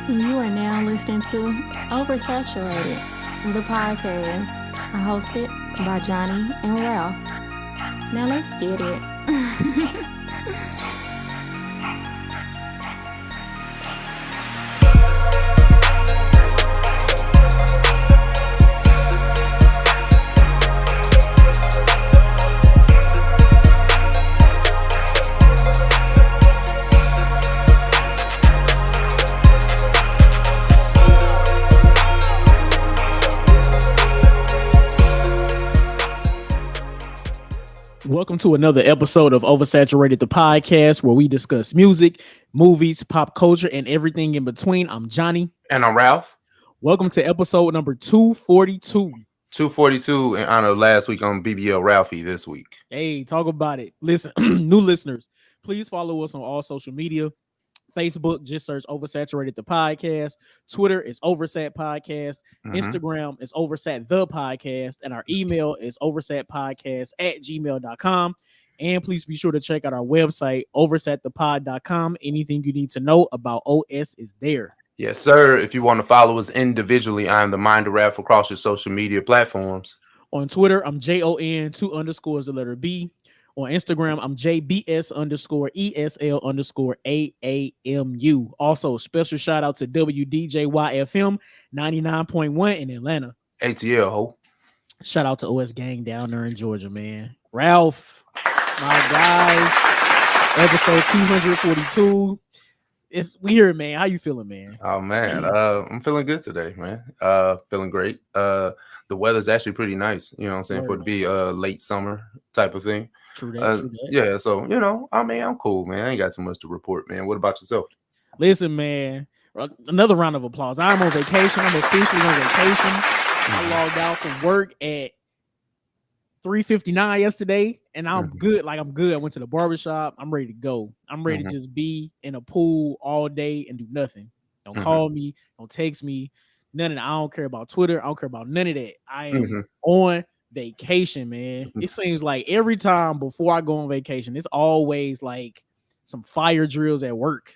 You are now listening to Oversaturated, the podcast, hosted by Johnnie and Ralph. Now let's get it. Welcome to another episode of Oversaturated, the podcast where we discuss music, movies, pop culture, and everything in between. I'm Johnnie. And I'm Ralph. Welcome to episode number 242. 242 in honor of last week on BBL Ralphie this week. Hey, talk about it. Listen, new listeners, please follow us on all social media. Facebook, just search Oversaturated the podcast. Twitter is Oversat Podcast. Instagram is Oversat the podcast. And our email is oversatpodcast@gmail.com. And please be sure to check out our website, oversatthepod.com. Anything you need to know about OS is there. Yes, sir. If you want to follow us individually, I'm the Mind of Ralph across your social media platforms. On Twitter, I'm JON 2_ the letter B. On Instagram, I'm JBS_ESL_AAMU. Also, special shout out to WDJYFM 99.1 in Atlanta. ATL, ho. Shout out to OS Gang down there in Georgia, man. Ralph, my guy, episode 242. It's weird, man. How you feeling, man? Oh, man. I'm feeling good today, man. Feeling great. The weather's actually pretty nice, you know what I'm saying, for it to be late summer type of thing. True that. Yeah, so, I'm cool, man. I ain't got too much to report, man. What about yourself? Listen, man, another round of applause. I'm on vacation. I'm officially on vacation. I logged out from work at 3:59 yesterday, and I'm good. Like, I'm good. I went to the barbershop. I'm ready to go. I'm ready to just be in a pool all day and do nothing. Don't call me. Don't text me. None of that. I don't care about Twitter. I don't care about none of that. I am on vacation, man. It seems like every time before I go on vacation, it's always like some fire drills at work.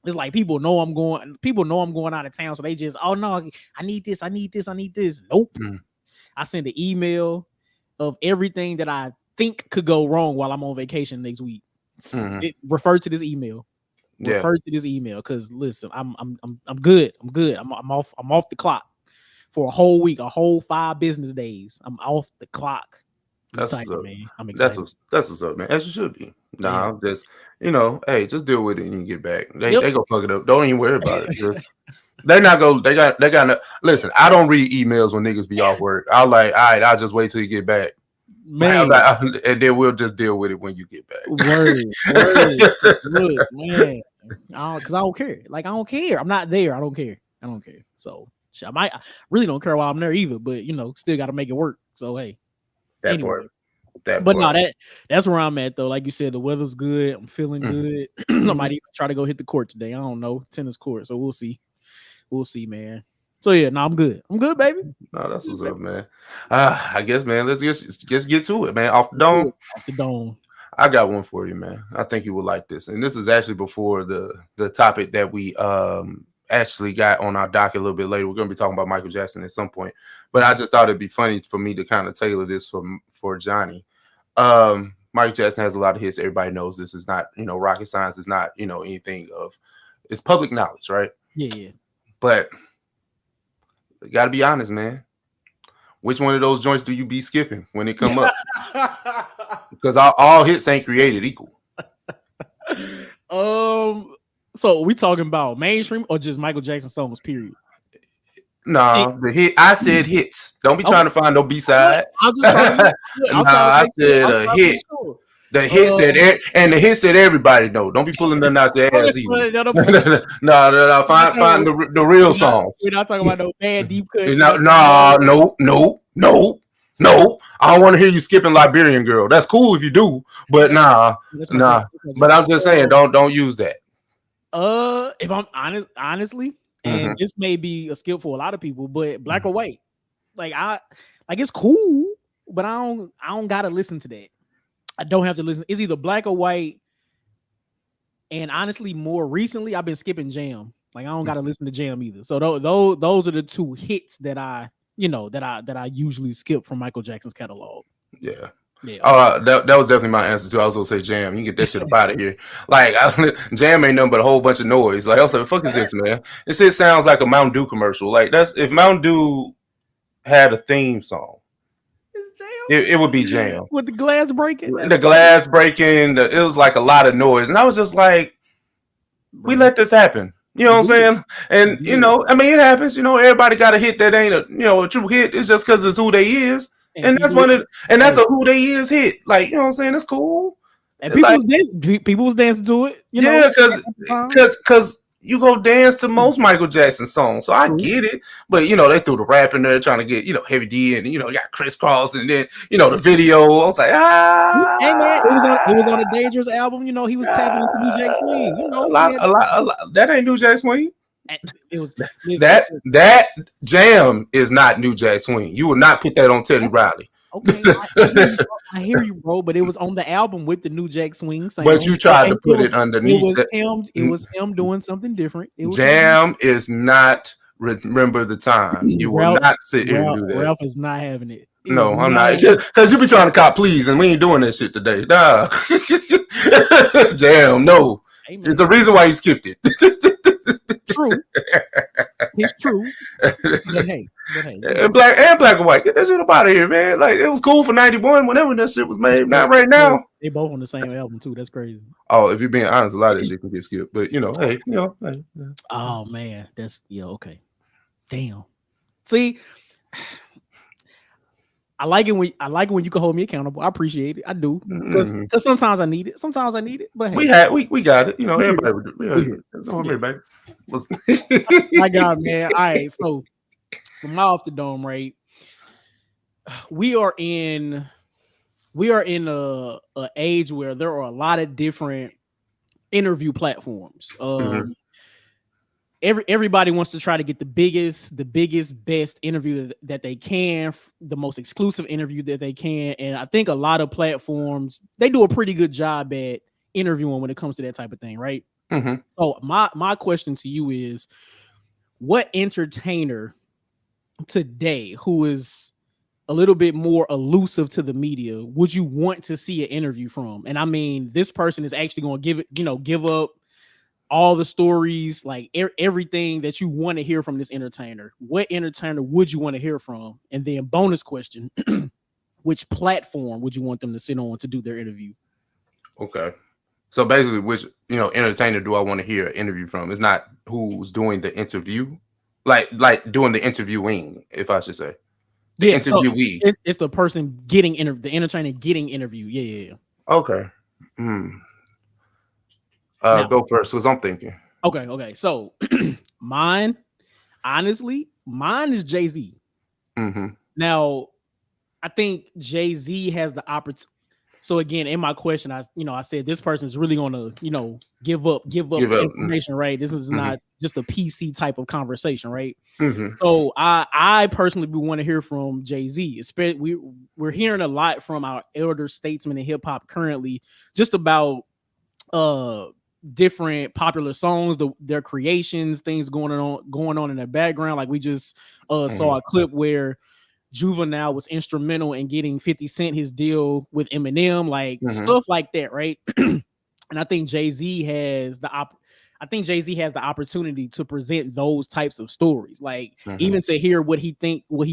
It's like people know I'm going out of town, so they just, oh no, I need this. Nope. I send an email of everything that I think could go wrong while I'm on vacation next week. Refer to this email. Refer to this email, because listen, I'm good. I'm off the clock for a whole week, a whole 5 business days. I'm off the clock. That's excited, man. I'm excited. That's what's up, man. As you should be. Nah, I'm just, hey, just deal with it and you get back. They go fuck it up. Don't even worry about it. They're not go. They got no. Listen, I don't read emails when niggas be off work. I'll like, all right, I'll just wait till you get back, man, and then we'll just deal with it when you get back. Word, man. Because I don't care. Like, I don't care. I'm not there. I don't care. So I really don't care while I'm there either. But still got to make it work. So hey, Anyway. That's where I'm at, though. Like you said, the weather's good. I'm feeling good. I might even try to go hit the court today. I don't know, tennis court. So we'll see, man. So yeah, no, I'm good, baby. No, that's what's up, man. I guess, man, let's just get to it, man. Off the dome. I got one for you, man. I think you would like this, and this is actually before the topic that we actually got on our docket a little bit later. We're going to be talking about Michael Jackson at some point, but I just thought it'd be funny for me to kind of tailor this for Johnny. Michael Jackson has a lot of hits. Everybody knows this is not, rocket science. It's not, anything of, it's public knowledge, right? Yeah. But you got to be honest, man. Which one of those joints do you be skipping when it come up? Because all hits ain't created equal. So we talking about mainstream or just Michael Jackson songs, period? Nah, the hit. I said hits. Don't be trying to find no B-side. I said a hit. The hits the hits that everybody know. Don't be pulling them out their ass either. No. Find the real songs. We're not talking about no bad deep cuts. No. I don't want to hear you skipping Liberian Girl. That's cool if you do, but nah. But I'm just saying, don't use that. If I'm honestly, and this may be a skill for a lot of people, but Black or White, it's cool, but I don't gotta listen to that. I don't have to listen. It's either Black or White, and honestly, more recently, I've been skipping Jam. Like I don't gotta listen to Jam either. So those are the two hits that I usually skip from Michael Jackson's catalog. Yeah. Yeah. Oh, that was definitely my answer too. I was gonna say Jam. You can get that shit up out of here. Like Jam ain't nothing but a whole bunch of noise. Like I was like, "Fuck is this, man?" This shit sounds like a Mountain Dew commercial. Like that's if Mountain Dew had a theme song, it would be Jam with the glass breaking. The glass breaking. It was like a lot of noise, and I was just like, "We let this happen." You know what I'm saying? And you know, I mean, it happens. You know, everybody got a hit that ain't a true hit. It's just because it's who they is. And that's that's a who they is hit. Like, you know what I'm saying? It's cool. And people was dancing to it. You know? Yeah, because you go dance to most Michael Jackson songs. So I get it. But they threw the rap in there trying to get, Heavy D and got Crisscross and then, the video. I was like, Hey man, it was on a Dangerous album, he was tapping into New Jack Swing, A lot. That ain't New Jack Swing. It was that Jam is not New Jack Swing. You would not put that on Teddy Riley. Okay, I hear you, bro. But it was on the album with the New Jack Swing sound. But you tried to put it underneath. It was him doing something different. Jam is not Remember the Time. You will not sit here and do that. Ralph is not having it. No, I'm not. Because you be trying to cop please, and we ain't doing that shit today. Nah. Jam, no. There's the reason why you skipped it. True. It's true. But hey. And black and white. Get that shit up out of here, man. Like, it was cool for 91 whenever that shit was made. Not right now. They both on the same album, too. That's crazy. Oh, if you're being honest, a lot of that shit can get skipped. But, hey. Oh, man. That's, okay. Damn. See, I like it when you can hold me accountable. I appreciate it. I do. Because sometimes I need it. But hey. We got it. Everybody would do. That's all everybody. My God, man. All right. So from my Off the Dome, right? We are in a age where there are a lot of different interview platforms. Everybody wants to try to get the biggest, best interview that they can, the most exclusive interview that they can. And I think a lot of platforms, they do a pretty good job at interviewing when it comes to that type of thing, right? Mm-hmm. So my question to you is, what entertainer today who is a little bit more elusive to the media would you want to see an interview from? And I mean, this person is actually going to give up all the stories, like everything that you want to hear from this entertainer. What entertainer would you want to hear from? And then bonus question, which platform would you want them to sit on to do their interview? Okay. So basically, which, entertainer do I want to hear an interview from? It's not who's doing the interview, like doing the interviewing, if I should say. The interviewee. So it's the person getting the entertainer getting interviewed. Yeah. Okay. Go first, because I'm thinking. Okay. So mine is Jay-Z. Mm-hmm. Now, I think Jay-Z has the opportunity. So again, in my question, I said this person is really gonna, give up information, right? This is not just a PC type of conversation, right? Mm-hmm. So I personally want to hear from Jay-Z. We're hearing a lot from our elder statesmen in hip hop currently, just about different popular songs, their creations, things going on in their background. Like we just saw a clip where Juvenile was instrumental in getting 50 Cent his deal with Eminem, like stuff like that, right? And I think Jay-Z has the opportunity to present those types of stories, like even to hear what he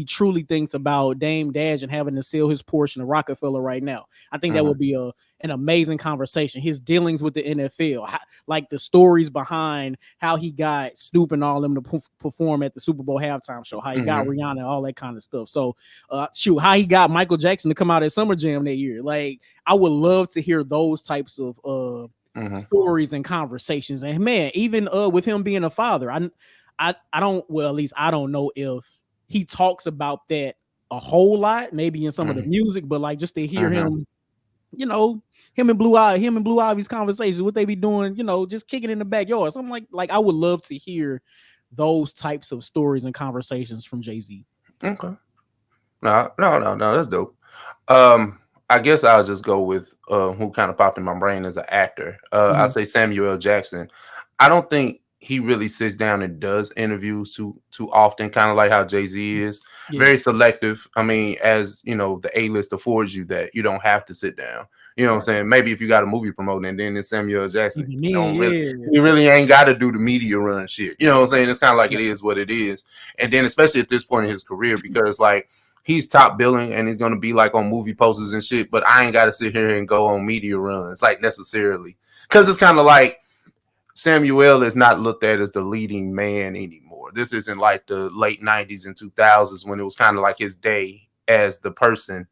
truly thinks about Dame Dash and having to sell his portion of Rockefeller right now. I think that would be an amazing conversation. His dealings with the NFL, like the stories behind how he got Snoop and all them to perform at the Super Bowl halftime show, how he got Rihanna, all that kind of stuff. So, how he got Michael Jackson to come out at Summer Jam that year. Like, I would love to hear those types of stories and conversations. And man, even with him being a father, I don't know if he talks about that a whole lot, maybe in some of the music, but like just to hear him, him and Blue Ivy's conversations, what they be doing, just kicking in the backyard. So I'm like I would love to hear those types of stories and conversations from Jay-Z. Okay. No, that's dope. I guess I'll just go with who kind of popped in my brain as an actor. I say Samuel L. Jackson. I don't think he really sits down and does interviews too often, kind of like how Jay-Z is. Yeah. Very selective. I mean, as you know, the A-list affords you that you don't have to sit down. You know what I'm saying? Maybe if you got a movie promoting and then it's Samuel L. Jackson, you really ain't got to do the media run shit. You know what I'm saying? It's kind of like it is what it is. And then especially at this point in his career, because like he's top billing and he's gonna be like on movie posters and shit, but I ain't got to sit here and go on media runs like necessarily, because it's kind of like Samuel is not looked at as the leading man anymore. This isn't like the late 90s and 2000s when it was kind of like his day as the person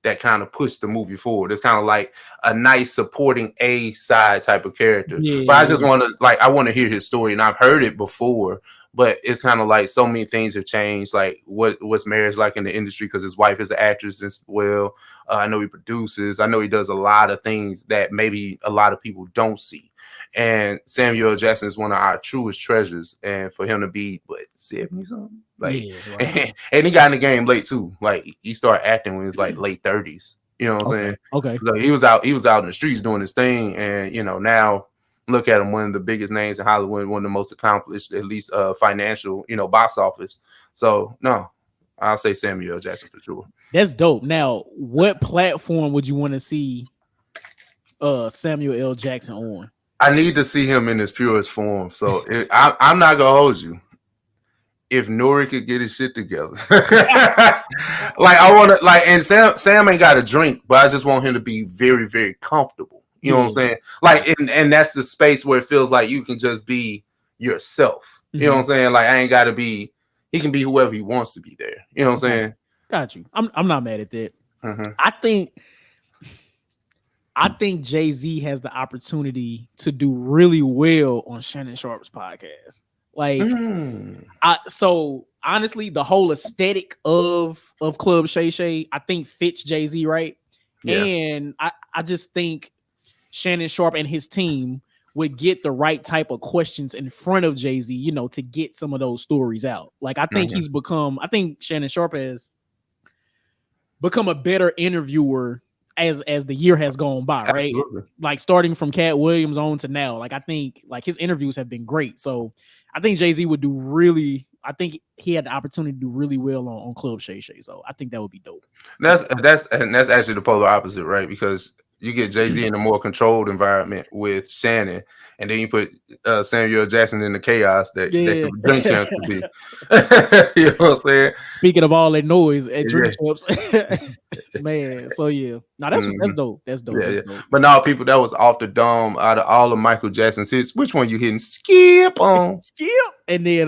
that kind of pushed the movie forward. It's kind of like a nice supporting A side type of character. But I just want to I want to hear his story, and I've heard it before, but it's kind of like so many things have changed. Like what's marriage like in the industry, because his wife is an actress as well. I know he produces. I know he does a lot of things that maybe a lot of people don't see. And Samuel Jackson is one of our truest treasures, and for him to be 70 something, and he got in the game late too. Like he started acting when he was like late 30s. You know what I'm saying? Okay. So he was out in the streets doing his thing, and now look at him, one of the biggest names in Hollywood, one of the most accomplished, at least financial, box office. So no, I'll say Samuel Jackson for sure. That's dope. Now, what platform would you want to see Samuel L. Jackson on? I need to see him in his purest form. So I'm not gonna hold you. If Nori could get his shit together, I want to and Sam ain't got a drink, but I just want him to be very, very comfortable. You know what I'm saying? And that's the space where it feels like you can just be yourself. You know what I'm saying? Like I ain't got to be. He can be whoever he wants to be there. You know what I'm saying? Got you. I'm not mad at that. I think Jay-Z has the opportunity to do really well on Shannon Sharp's podcast. So honestly, the whole aesthetic of Club Shay Shay, I think fits Jay-Z, right? Yeah. And I just think Shannon Sharp and his team would get the right type of questions in front of Jay-Z, to get some of those stories out. I think I think Shannon Sharp has become a better interviewer as the year has gone by, right? Absolutely. Starting from Cat Williams on to now. I think his interviews have been great. So I think Jay-Z would do really. I think he had the opportunity to do really well on Club Shay Shay. So I think that would be dope. That's actually the polar opposite, right? Because you get Jay-Z in a more controlled environment with Shannon, and then you put Samuel Jackson in the chaos that drink champs could be. You know what I'm saying? Speaking of all that noise at drink champs, man. So yeah, now that's dope. That's dope. Yeah, dope. But now people, that was off the dome. Out of all of Michael Jackson's hits, which one you hitting? Skip on. Skip. And then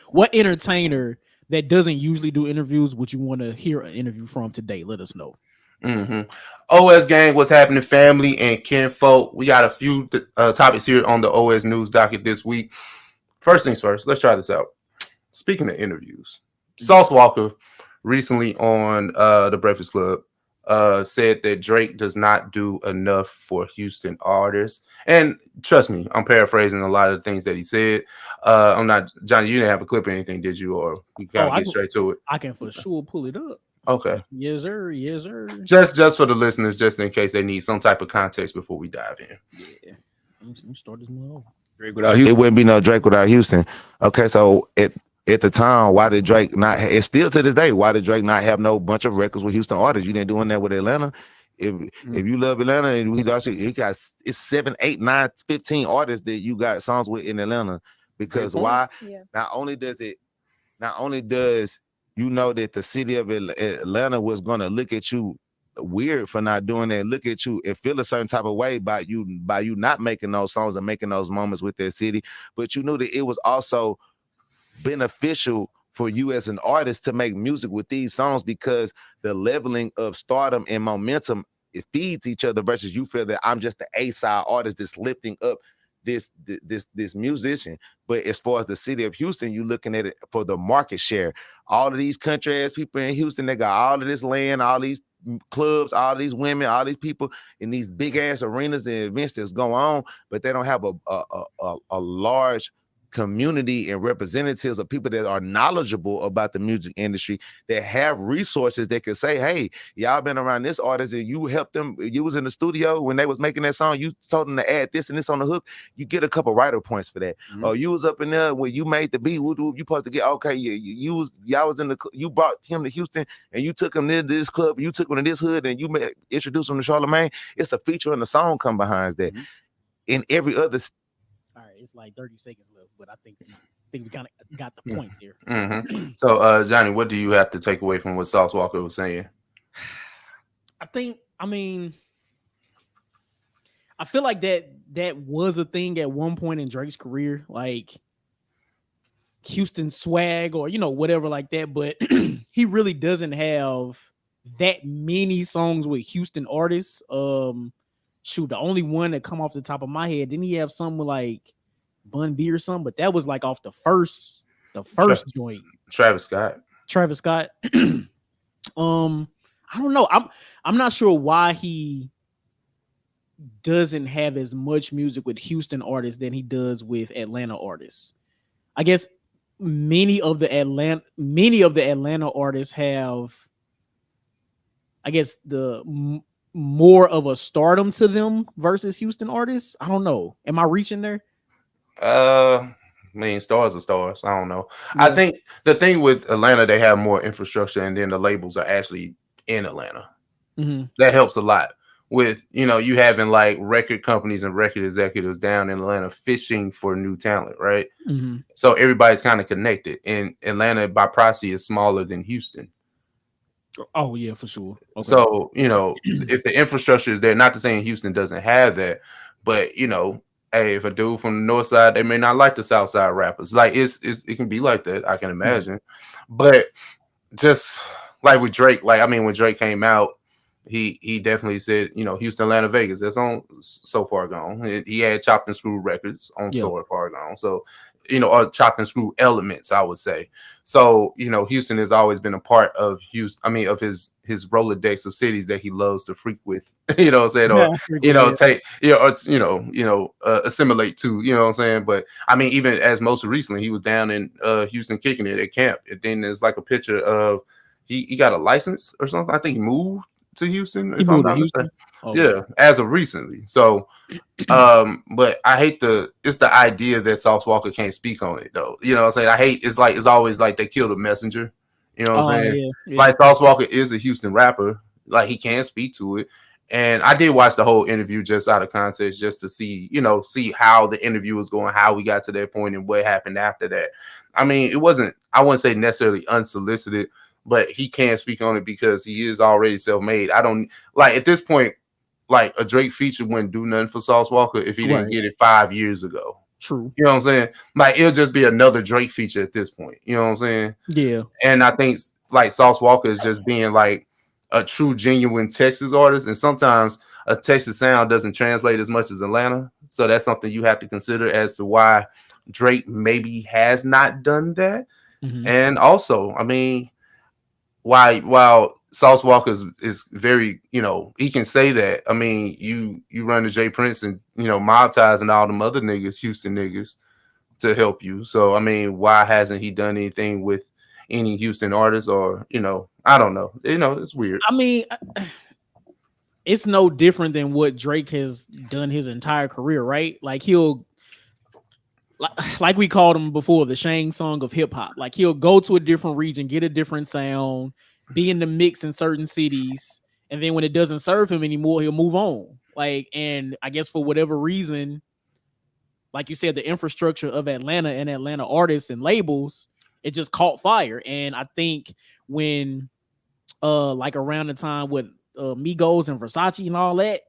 what entertainer that doesn't usually do interviews would you want to hear an interview from today? Let us know. OS gang, what's happening, family and kinfolk? We got a few topics here on the OS news docket this week. First things first, let's try this out. Speaking of interviews, Sauce Walker recently on the Breakfast Club said that Drake does not do enough for Houston artists. And trust me, I'm paraphrasing a lot of the things that he said. I'm not, Johnny, you didn't have a clip or anything, did you? Or you gotta get straight to it? I can for sure pull it up. Okay. Yes, sir. Yes, sir. Just for the listeners, just in case they need some type of context before we dive in. Yeah. Let me start this one over. Drake without Houston. It wouldn't be no Drake without Houston. Okay, so at the time, why did Drake not? It's still to this day. Why did Drake not have no bunch of records with Houston artists? You didn't doing that with Atlanta. If you love Atlanta, and it's 7, 8, 9, 15 artists that you got songs with in Atlanta. Because why? Yeah. Not only does you know that the city of Atlanta was gonna look at you weird for not doing that, look at you and feel a certain type of way by you not making those songs and making those moments with that city. But you knew that it was also beneficial for you as an artist to make music with these songs, because the leveling of stardom and momentum, it feeds each other, versus you feel that I'm just the A-side artist that's lifting up this musician. But as far as the city of Houston, you're looking at it for the market share. All of these country ass people in Houston, they got all of this land, all these clubs, all these women, all these people in these big ass arenas and events that's going on, but they don't have a large community and representatives of people that are knowledgeable about the music industry, that have resources that can say, hey, y'all been around this artist and you helped them. You was in the studio when they was making that song. You told them to add this and this on the hook. You get a couple writer points for that. Or you was up in there when you made the beat. You supposed to get, okay, y'all was in the, you brought him to Houston and you took him to this club. You took him to this hood and you introduced him to Charlemagne. It's a feature in the song come behind that. In every other. All right, it's like 30 seconds left, but I think we kind of got the point there. So, Johnny, what do you have to take away from what Sauce Walka was saying? I feel like that was a thing at one point in Drake's career, like Houston swag or whatever like that. But he really doesn't have that many songs with Houston artists. Shoot, the only one that come off the top of my head, didn't he have something with like Bun B or something? But that was like off the first joint. Travis Scott. I don't know. I'm not sure why he doesn't have as much music with Houston artists than he does with Atlanta artists. I guess many of the Atlanta artists have, I guess, the more of a stardom to them versus Houston artists. I don't know. Am I reaching there? Stars are stars. I don't know. Yeah. I think the thing with Atlanta, they have more infrastructure, and then the labels are actually in Atlanta. That helps a lot with, you having like record companies and record executives down in Atlanta fishing for new talent, right? So everybody's kind of connected. And Atlanta by proxy is smaller than Houston. Oh yeah, for sure. Okay. So, if the infrastructure is there, not to say Houston doesn't have that, but hey, if a dude from the north side, they may not like the south side rappers. Like it can be like that, I can imagine. But just like with Drake, when Drake came out, he definitely said, Houston, Atlanta, Vegas, that's on So Far Gone. He had Chopped and Screw records on So Far Gone. So, or Chopped and Screw elements, I would say. So, Houston has always been a part of Houston, of his Rolodex of cities that he loves to freak with, what I'm saying? Or, take, assimilate to, what I'm saying? But even as most recently, he was down in Houston kicking it at camp. And then there's like a picture of, he got a license or something. I think he moved to Houston, if I'm not mistaken. Yeah, as of recently. So, but I hate it's the idea that Sauce Walka can't speak on it though. You know what I'm saying? I hate it's always like they killed a messenger. You know what I'm saying? Yeah. Like Sauce Walka is a Houston rapper, like he can speak to it. And I did watch the whole interview just out of context, just to see how the interview was going, how we got to that point, and what happened after that. It wasn't, I wouldn't say necessarily unsolicited, but he can't speak on it because he is already self-made. I don't like at this point, like a Drake feature wouldn't do nothing for Sauce Walka if he didn't get it 5 years ago. True. You know what I'm saying? Like it'll just be another Drake feature at this point. You know what I'm saying? Yeah. And I think like Sauce Walka is just being like a true, genuine Texas artist. And sometimes a Texas sound doesn't translate as much as Atlanta. So that's something you have to consider as to why Drake maybe has not done that. And also, while Sauce Walka is very, he can say that. You run to Jay Prince and Mob Ties and all them other niggas, Houston niggas, to help you. So why hasn't he done anything with any Houston artists? Or I don't know. It's weird. It's no different than what Drake has done his entire career, right? Like he'll, like we called him before, the Shang Tsung of hip hop. Like he'll go to a different region, get a different sound, be in the mix in certain cities, and then when it doesn't serve him anymore, he'll move on. Like, and I guess for whatever reason, like you said, the infrastructure of Atlanta and Atlanta artists and labels, it just caught fire. And I think when like around the time with Migos and Versace and all that,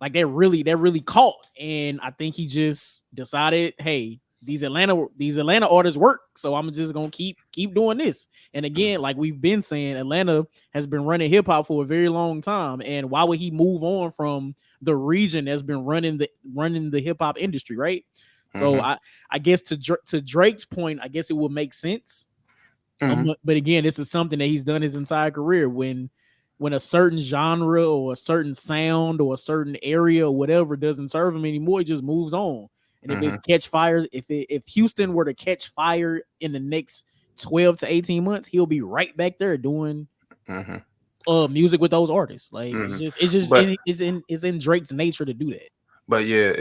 like that really caught. And I think he just decided, hey, these Atlanta artists work, so I'm just gonna keep doing this. And again, like we've been saying, Atlanta has been running hip hop for a very long time. And why would he move on from the region that's been running the hip hop industry, right? So I guess to Drake's point, I guess it would make sense. But again, this is something that he's done his entire career. When a certain genre or a certain sound or a certain area or whatever doesn't serve him anymore, he just moves on. And if it's catch fires, if Houston were to catch fire in the next 12 to 18 months, he'll be right back there doing music with those artists. Like it's in Drake's nature to do that. But yeah,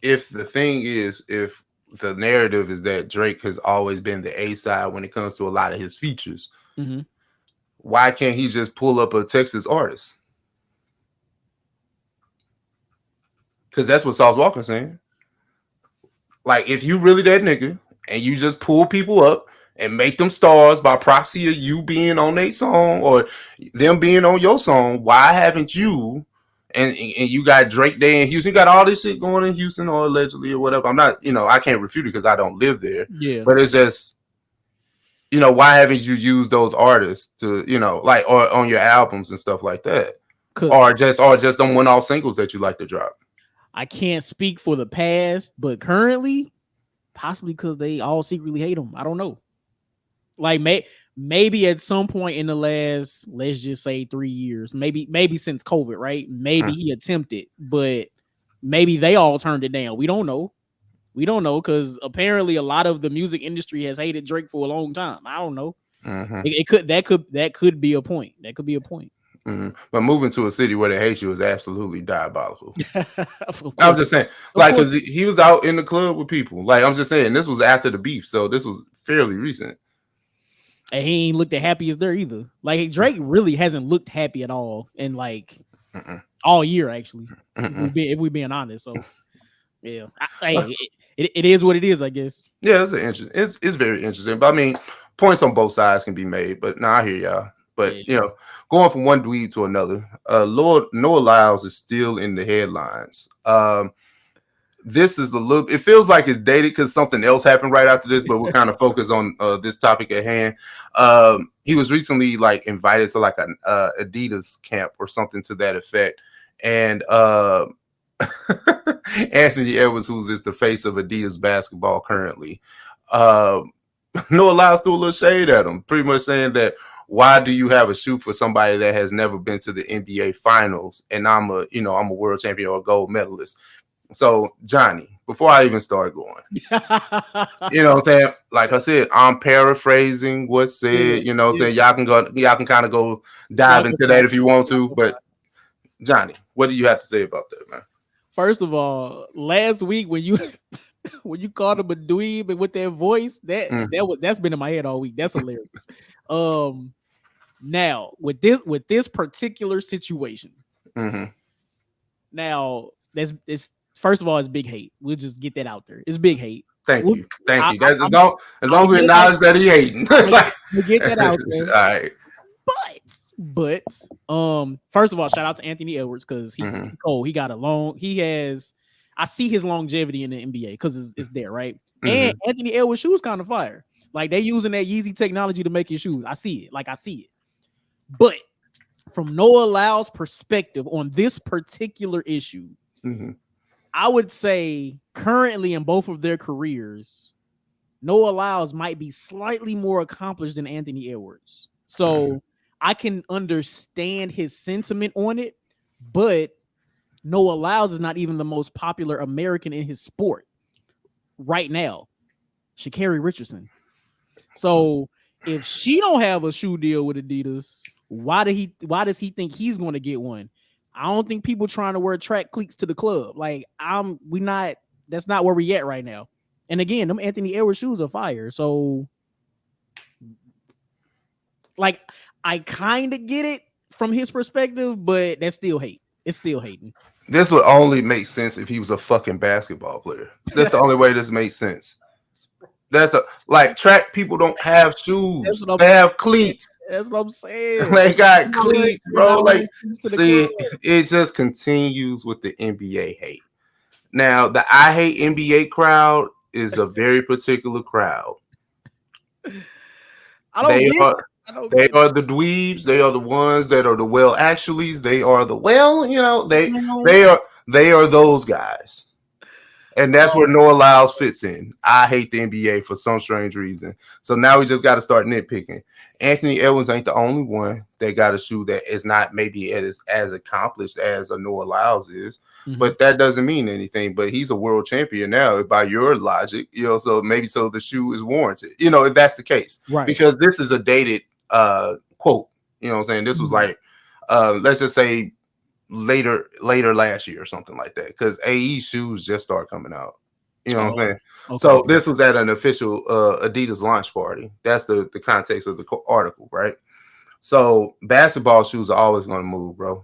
if the thing is, if the narrative is that Drake has always been the A side when it comes to a lot of his features, why can't he just pull up a Texas artist? Because that's what Sauce Walker's saying. Like, if you really that nigga and you just pull people up and make them stars by proxy of you being on their song or them being on your song, why haven't you? And you got Drake there in Houston, you got all this shit going in Houston or allegedly or whatever. I'm not, I can't refute it because I don't live there. Yeah. But it's just, why haven't you used those artists to, like, or on your albums and stuff like that? Or just them one-off singles that you like to drop? I can't speak for the past, but currently, possibly because they all secretly hate him. I don't know. Like maybe at some point in the last, let's just say 3 years, maybe since COVID, right? Maybe he attempted, but maybe they all turned it down. We don't know. Because apparently a lot of the music industry has hated Drake for a long time. I don't know. That could be a point. That could be a point. But moving to a city where they hate you is absolutely diabolical. I'm just saying, like, because he was out in the club with people. Like, I'm just saying, this was after the beef, so this was fairly recent. And he ain't looked the happiest there either. Like, Drake really hasn't looked happy at all in like all year, actually. If we being honest, so yeah, it is what it is, I guess. Yeah, it's very interesting. But I mean, points on both sides can be made. But I hear y'all. But going from one dweeb to another, Noah Lyles is still in the headlines. This is it feels like it's dated because something else happened right after this, but we're kind of focused on this topic at hand. He was recently like invited to like an Adidas camp or something to that effect. And Anthony Edwards, who's is the face of Adidas basketball currently, Noah Lyles threw a little shade at him, pretty much saying that, why do you have a shoe for somebody that has never been to the NBA finals? And I'm a world champion or a gold medalist. So Johnny, before I even start going, what I'm saying? Like I said, I'm paraphrasing what's said, saying y'all can kind of go dive into that if you want to. But Johnny, what do you have to say about that, man? First of all, last week when you called him a dweeb and with that voice, that's been in my head all week. That's hilarious. Now with this particular situation, now it's first of all, it's big hate. We'll just get that out there. It's big hate. Thank you. As long as we acknowledge that he hating, we'll get that out there. All right. But first of all, shout out to Anthony Edwards because he got a long. I see his longevity in the NBA because it's there, right? And Anthony Edwards' shoes kind of fire. Like they using that Yeezy technology to make his shoes. I see it. But from Noah Lyles' perspective on this particular issue, I would say currently in both of their careers, Noah Lyles might be slightly more accomplished than Anthony Edwards. So I can understand his sentiment on it, but Noah Lyles is not even the most popular American in his sport right now. Sha'Carri Richardson. So if she don't have a shoe deal with Adidas, why does he think he's going to get one? I don't think people trying to wear track cleats to the club. Like that's not where we at right now. And again, them Anthony Edwards shoes are fire. So like I kind of get it from his perspective, but that's still hate. It's still hating. This would only make sense if he was a fucking basketball player. That's the only way this makes sense. Track people don't have shoes. They have cleats. That's what I'm saying. They got cleats, bro. Like, see, it just continues with the NBA hate. Now, the I hate NBA crowd is a very particular crowd. They are the dweebs. They are the ones that are the actuallys. They are the they are those guys. And that's where Noah Lyles fits in. I hate the NBA for some strange reason. So now we just got to start nitpicking. Anthony Edwards ain't the only one that got a shoe that is not maybe as accomplished as a Noah Lyles is, but that doesn't mean anything. But he's a world champion now, by your logic, so maybe the shoe is warranted, if that's the case, right? Because this is a dated quote, what I'm saying? This was like, let's just say later last year or something like that, because AE shoes just start coming out. You know what I'm saying? Okay. So this was at an official Adidas launch party. That's the context of the article, right? So basketball shoes are always going to move, bro.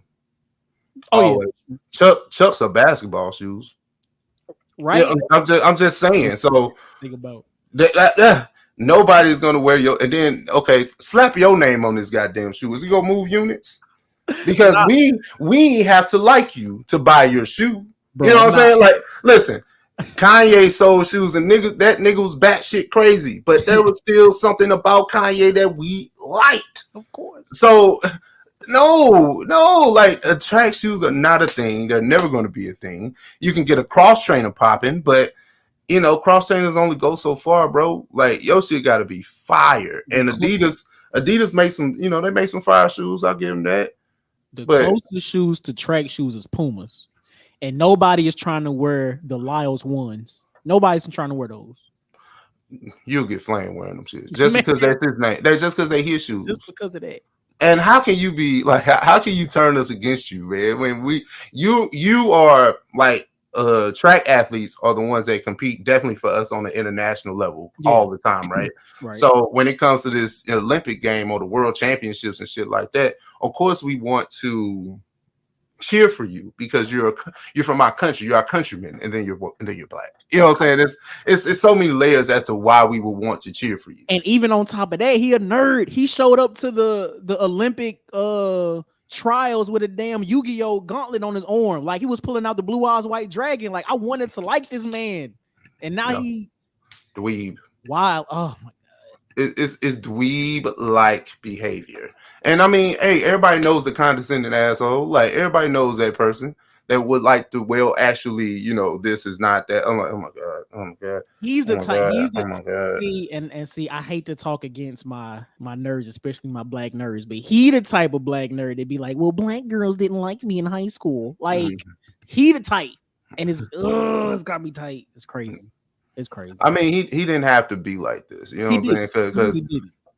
Always. Yeah. Chucks are basketball shoes, right? I'm just saying. So think about nobody's going to wear your, and then slap your name on this goddamn shoe. Is he going to move units? Because we have to like you to buy your shoe. Bro, you know what I'm saying? Like, listen, Kanye sold shoes and that nigga was batshit crazy, but there was still something about Kanye that we liked. Of course. So no, like track shoes are not a thing. They're never going to be a thing. You can get a cross trainer popping, but cross trainers only go so far, bro. Like your shit got to be fire. And Adidas make some, they make some fire shoes. I'll give them that. The closest shoes to track shoes is Pumas. And nobody is trying to wear the Lyles ones. Nobody's trying to wear those. You'll get flamed wearing them shit. Just because that's his name. That's just because they his shoes. Just because of that. And how can you be like, how can you turn us against you, man? When you are like track athletes are the ones that compete definitely for us on the international level all the time, right? Right? So when it comes to this Olympic game or the world championships and shit like that, of course we want to cheer for you because you're from our country, you're our countrymen, and then you're black. You know what I'm saying? It's so many layers as to why we would want to cheer for you. And even on top of that, he a nerd. He showed up to the Olympic trials with a damn Yu-Gi-Oh gauntlet on his arm, like he was pulling out the Blue Eyes White Dragon. Like I wanted to like this man, and now he dweeb. Wild. Oh my god, it's dweeb like behavior. And I mean, hey, everybody knows the condescending asshole. Like everybody knows that person that would like to actually, this is not that. I'm like, oh my god. He's the type. See, and see, I hate to talk against my nerds, especially my black nerds, but he the type of black nerd that'd be like, well, black girls didn't like me in high school. Like he the type, and it's got me tight. It's crazy. It's crazy. I mean, he didn't have to be like this. You know what I'm saying? Because.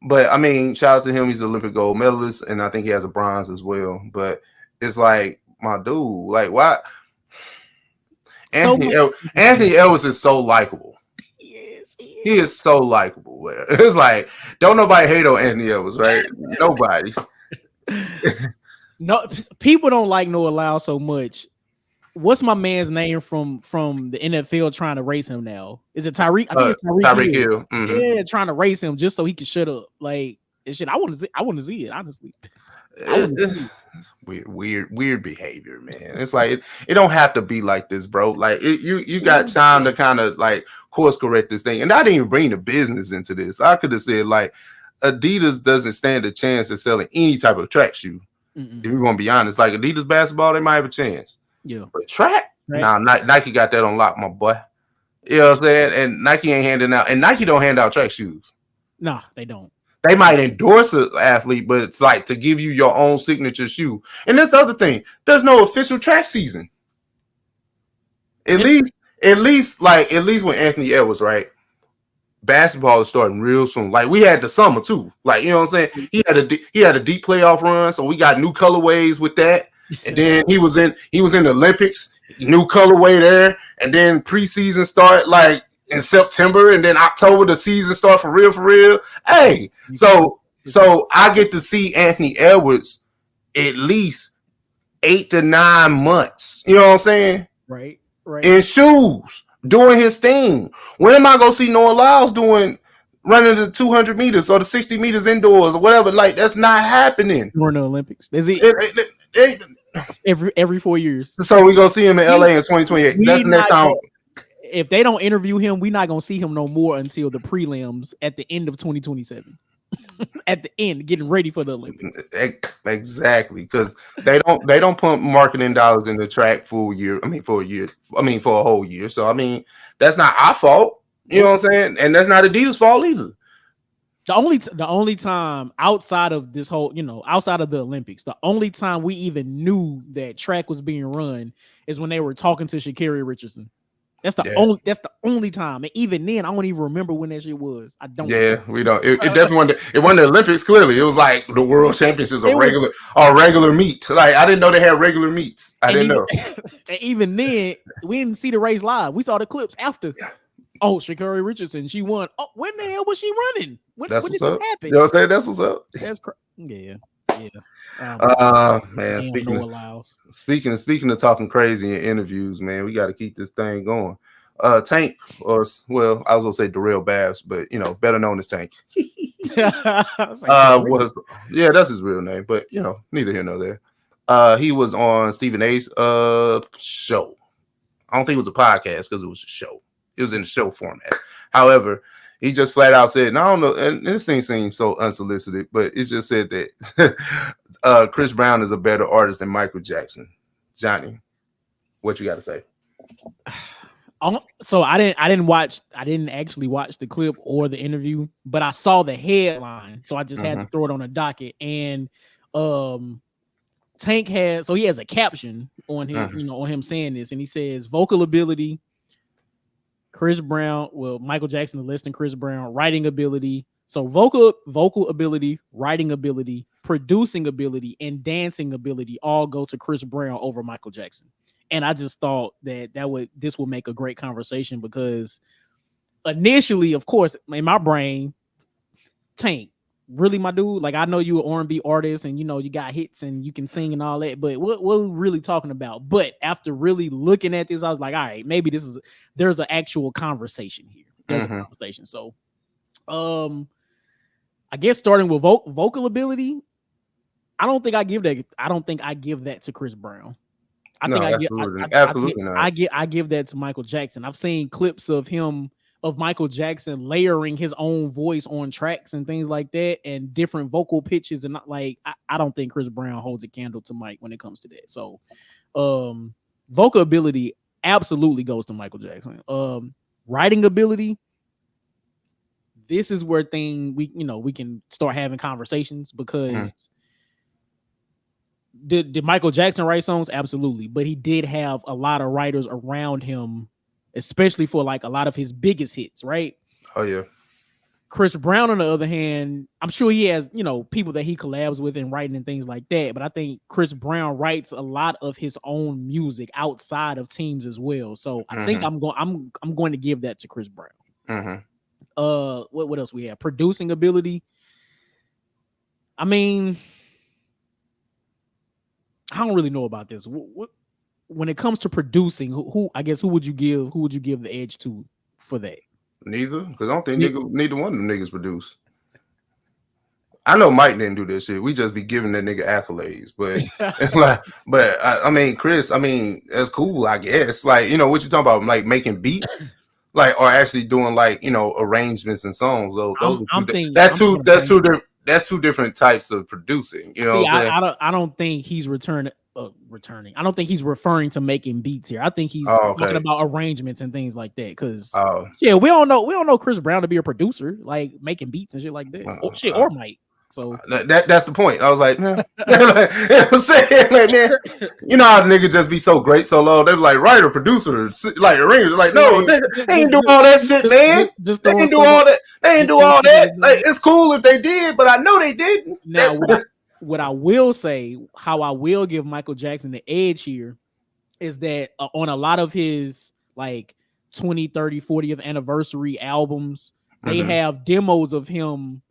But I mean, shout out to him. He's the Olympic gold medalist, and I think he has a bronze as well. But it's like, my dude, like, why? Anthony Edwards is so likable. He is so likable. It's like, don't nobody hate on Anthony Edwards, right? Nobody. No, people don't like Noah Lyles so much. What's my man's name from the NFL trying to race him now? Is it Tyreek? I think it's Tyreek Hill. Mm-hmm. Yeah, trying to race him just so he can shut up. Like shit, I want to see it, honestly. It's weird behavior, man. It's like it don't have to be like this, bro. Like you got time to kind of like course correct this thing. And I didn't even bring the business into this. I could have said like Adidas doesn't stand a chance of selling any type of track shoe. If you're gonna be honest, like Adidas basketball, they might have a chance. Yeah, but track, nah, Nike got that on lock, my boy. You know what I'm saying? And Nike ain't handing out, and Nike don't hand out track shoes. Nah, they don't. They might endorse an athlete, but it's like to give you your own signature shoe. And this other thing, there's no official track season. At least when Anthony Edwards, right? Basketball is starting real soon. Like we had the summer too. Like, you know what I'm saying? He had a deep playoff run, so we got new colorways with that. And then he was in the Olympics, new colorway there, and then preseason start like in September, and then October the season start for real. Hey, so I get to see Anthony Edwards at least 8 to 9 months. You know what I'm saying? Right. In shoes, doing his thing. When am I gonna see Noah Lyles running the 200 meters or the 60 meters indoors or whatever? Like that's not happening. During the Olympics, every 4 years. So we gonna see him in LA in 2028. That's the next time. If they don't interview him, we're not gonna see him no more until the prelims at the end of 2027. at the end, getting ready for the Olympics. Exactly, because they don't put marketing dollars in the track for a year. For a whole year. So that's not our fault. You know what I'm saying? And that's not Adidas' fault either. The only time outside of this whole, outside of the Olympics, the only time we even knew that track was being run is when they were talking to Sha'Carri Richardson. That's the only time. And even then, I don't even remember when that shit was. I don't. Yeah, we don't. It definitely wasn't the Olympics. Clearly, it was like the World Championships or regular meet. Like I didn't know they had regular meets. I didn't know. And even then, we didn't see the race live. We saw the clips after. Oh, Sha'Carri Richardson, she won. Oh, when the hell was she running? When did this happen? You know what I'm saying? That's what's up. That's yeah. Man, speaking of talking crazy in interviews, man, we got to keep this thing going. Tank, I was gonna say Darrell Babs, but better known as Tank. That's his real name, but neither here nor there. He was on Stephen A's show. I don't think it was a podcast because it was a show. It was in the show format. However, he just flat out said, and I don't know, and this thing seems so unsolicited, but it just said that Chris Brown is a better artist than Michael Jackson. Johnny, what you got to say? So I didn't actually watch the clip or the interview, but I saw the headline, so I just had to throw it on a docket. And Tank has a caption on his, on him saying this, and he says vocal ability, Chris Brown, Michael Jackson less than Chris Brown, writing ability. So vocal ability, writing ability, producing ability, and dancing ability all go to Chris Brown over Michael Jackson. And I just thought this would make a great conversation because initially, of course, in my brain, Tank, really my dude. Like I know you an R&B artist and you got hits and you can sing and all that, but what are we really talking about? But after really looking at this, I was like, all right, maybe there's an actual conversation here. There's a conversation. So I guess starting with vocal ability, I don't think I give that to Chris Brown. I give that to Michael Jackson. I've seen clips of Michael Jackson layering his own voice on tracks and things like that, and different vocal pitches, and I don't think Chris Brown holds a candle to Mike when it comes to that. So, vocal ability absolutely goes to Michael Jackson. Writing ability, this is where we can start having conversations because. Did Michael Jackson write songs? Absolutely. But he did have a lot of writers around him, especially for like a lot of his biggest hits, right? Oh, yeah. Chris Brown, on the other hand, I'm sure he has, people that he collabs with and writing and things like that. But I think Chris Brown writes a lot of his own music outside of teams as well. So I think I'm going to give that to Chris Brown. What else we have? Producing ability. I don't really know about this. When it comes to producing, who would you give the edge to for that? Neither, because I don't think neither one of them niggas produce. I know Mike didn't do this shit. We just be giving that nigga accolades, but Chris, that's cool, I guess. Like, what you talking about, like making beats, like, or actually doing like arrangements and songs. That's two different types of producing. I don't think he's returning. I don't think he's referring to making beats here. I think he's talking about arrangements and things like that. Because we don't know Chris Brown to be a producer, like making beats and shit like that. Or Mike. So that's the point. I was like, man, I'm saying, like, man, how the nigga just be so great so low. They be like writer, producer, like arranger. Like, no, they ain't do all that shit, man. They ain't do all that. They ain't do all that. Like, it's cool if they did, but I know they didn't. Now, what I will say, how I will give Michael Jackson the edge here, is that on a lot of his like 20, 30, 40th anniversary albums, they have demos of him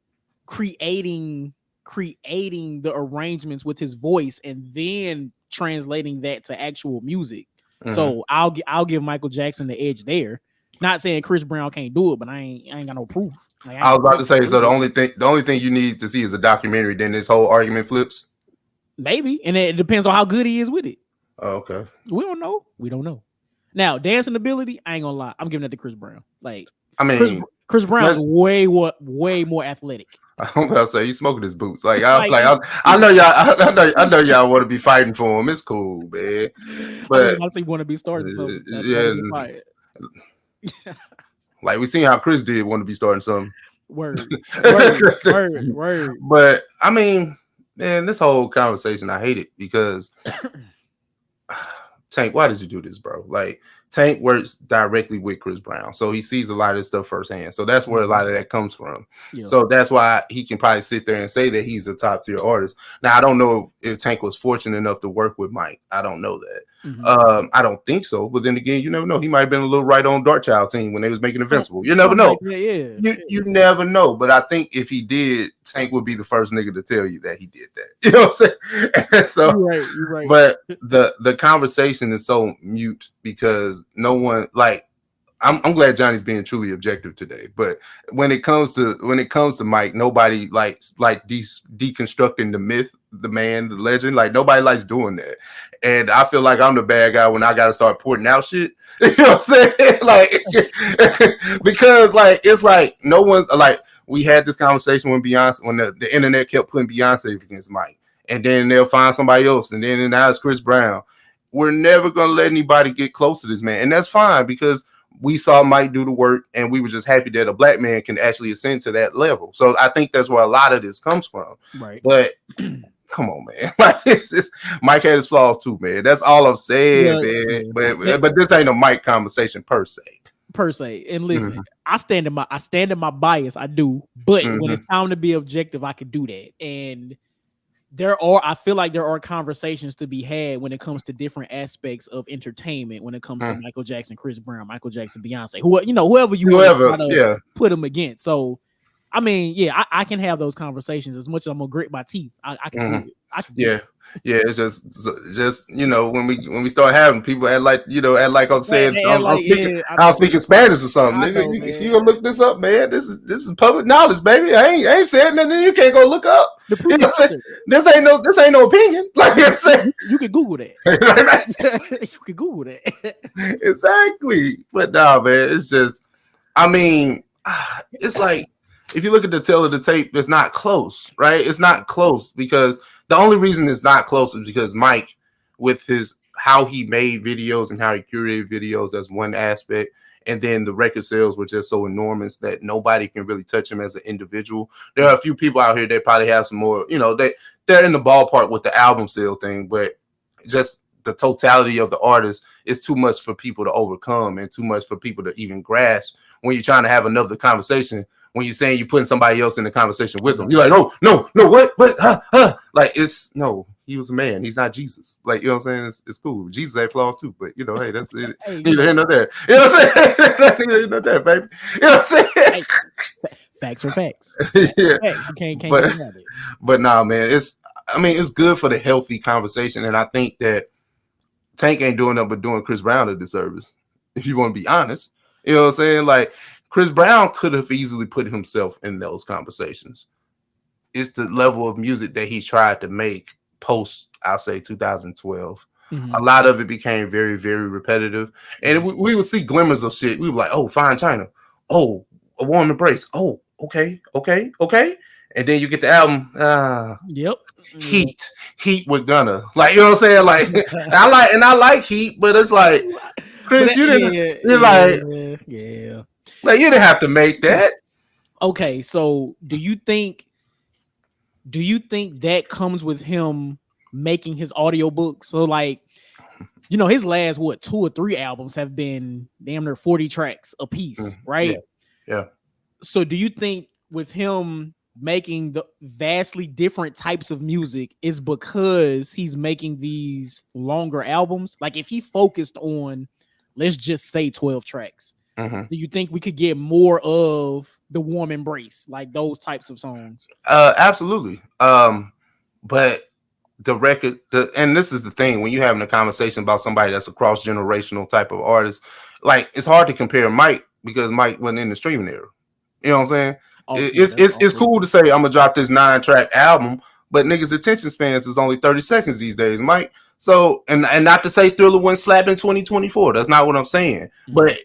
creating the arrangements with his voice and then translating that to actual music. So I'll give Michael Jackson the edge there. Not saying Chris Brown can't do it, but I ain't got no proof. Like, I was about to say, so the only thing you need to see is a documentary, then this whole argument flips. Maybe, and it depends on how good he is with it. Oh, okay. We don't know. Now, dancing ability, I ain't gonna lie, I'm giving that to Chris Brown. Like, Chris Brown is way more athletic. I'm about to say you smoking his boots. Like I know y'all. I know y'all want to be fighting for him. It's cool, man. But I say want to be starting something. That's yeah, like we seen how Chris did want to be starting something. Word. But I mean, man, this whole conversation, I hate it because Tank, why did you do this, bro? Like Tank works directly with Chris Brown, so he sees a lot of this stuff firsthand. So that's where a lot of that comes from. Yeah. So that's why he can probably sit there and say that he's a top tier artist. Now I don't know if Tank was fortunate enough to work with Mike. I don't know that. Mm-hmm. I don't think so. But then again, you never know. He might have been a little right on Darkchild team when they was making Invincible. You never know. You never know. But I think if he did, Tank would be the first nigga to tell you that he did that. You know what I'm saying? So, you're right. But the conversation is so mute because no one like. I'm glad Johnny's being truly objective today, but when it comes to Mike, nobody likes deconstructing the myth, the man, the legend. Like nobody likes doing that, and I feel like I'm the bad guy when I got to start putting out shit. You know what I'm saying? Like because like it's like no one's like we had this conversation when the internet kept putting Beyonce against Mike, and then they'll find somebody else, and then now it's Chris Brown. We're never gonna let anybody get close to this man, and that's fine because we saw Mike do the work, and we were just happy that a black man can actually ascend to that level. So I think that's where a lot of this comes from. Right. But come on, man. Like Mike had his flaws too, man. That's all I'm saying, man. But this ain't a Mike conversation per se. And listen, I stand in my bias. I do, but when it's time to be objective, I can do that. And I feel like there are conversations to be had when it comes to different aspects of entertainment. When it comes to Michael Jackson, Chris Brown, Michael Jackson, Beyonce, whoever you want to put them against. So, I mean, yeah, I can have those conversations as much as I'm gonna grit my teeth. I can do it. I can do it. Yeah, it's just when we start having people act like I'm saying I'm speaking Spanish or something. Nigga, you gonna look this up, man. This is public knowledge, baby. I ain't saying nothing. You can't go look up. You know this ain't no opinion. Like you saying, you can Google that. You can Google that. Exactly. But nah, man, it's just. I mean, it's like if you look at the tail of the tape, it's not close, right? It's not close because. The only reason it's not close is because Mike, with how he made videos and how he curated videos, that's one aspect. And then the record sales were just so enormous that nobody can really touch him as an individual. There are a few people out here that probably have some more, they're in the ballpark with the album sale thing, but just the totality of the artist is too much for people to overcome and too much for people to even grasp when you're trying to have another conversation. When you're saying you're putting somebody else in the conversation with them, you're like, no, what? Like, he was a man. He's not Jesus. Like, you know what I'm saying? It's cool. Jesus had flaws too, but, hey, that's it. Neither here nor there. You know what I'm saying? Neither here nor there, baby. You know what I'm saying? Facts are facts. Yeah. Facts. You can't but nah, man, it's good for the healthy conversation, and I think that Tank ain't doing nothing but doing Chris Brown a disservice, if you want to be honest. You know what I'm saying? Like, Chris Brown could have easily put himself in those conversations. It's the level of music that he tried to make post, I'll say, 2012. A lot of it became very, very repetitive. And we would see glimmers of shit. We were like, oh, Fine China. Oh, A Warm Embrace. Oh, okay. And then you get the album. Heat with Gunna. Like, you know what I'm saying? Like, I like Heat, but it's like, Chris, you didn't. Like, you didn't have to make that. Okay, so do you think that comes with him making his audiobook? So like, his last 2 or 3 albums have been damn near 40 tracks a piece, right? Yeah. So do you think with him making the vastly different types of music is because he's making these longer albums? Like if he focused on, let's just say 12 tracks, do you think we could get more of the Warm Embrace, like those types of songs? Absolutely. But the record, and this is the thing, when you're having a conversation about somebody that's a cross-generational type of artist, like it's hard to compare Mike because Mike wasn't in the streaming era. You know what I'm saying? It's cool to say I'm gonna drop this 9-track album, but niggas' attention spans is only 30 seconds these days, Mike. So, and not to say Thriller wouldn't slap in 2024. That's not what I'm saying. But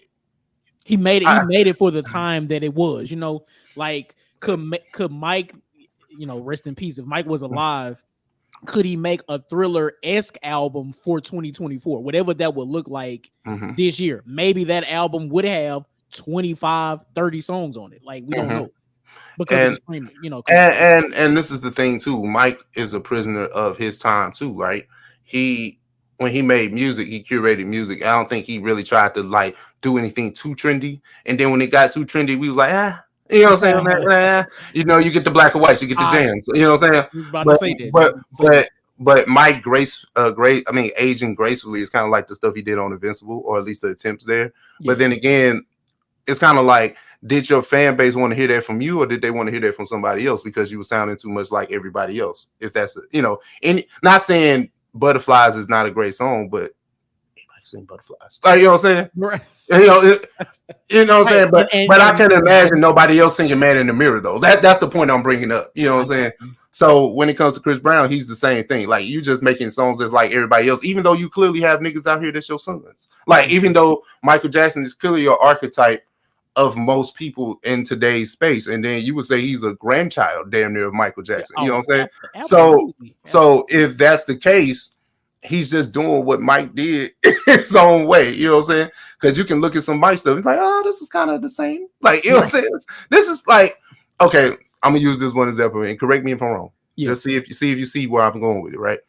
he made it for the time that it was, Like, could Mike, rest in peace, if Mike was alive, could he make a Thriller-esque album for 2024, whatever that would look like this year? Maybe that album would have 25, 30 songs on it. Like, we don't know. Because of the streaming, and this is the thing too. Mike is a prisoner of his time too, right? When he made music, he curated music. I don't think he really tried to like do anything too trendy. And then when it got too trendy, we was like, you know what I'm saying? You get the black and whites, you get the jams. You know what I'm saying? I was about to say that. But Mike aging gracefully is kind of like the stuff he did on Invincible, or at least the attempts there. Yeah. But then again, it's kind of like, did your fan base want to hear that from you, or did they want to hear that from somebody else because you were sounding too much like everybody else? If that's, and not saying Butterflies is not a great song, but anybody sing Butterflies? Like, you know what I'm saying? Right. You know what I'm saying? But I can imagine nobody else singing Man in the Mirror, though. That's the point I'm bringing up. You know what I'm saying? So when it comes to Chris Brown, he's the same thing. Like, you just making songs that's like everybody else, even though you clearly have niggas out here that's your sons. Like, even though Michael Jackson is clearly your archetype of most people in today's space, and then you would say he's a grandchild damn near of Michael Jackson. You know what I'm saying? Absolutely. So if that's the case, he's just doing what Mike did his own way. You know what I'm saying? Because you can look at some Mike stuff, it's like, oh, this is kind of the same. Like, you know what I'm saying? This is like, okay, I'm gonna use this one example and correct me if I'm wrong. Yeah. Just see if you see where I'm going with it, right?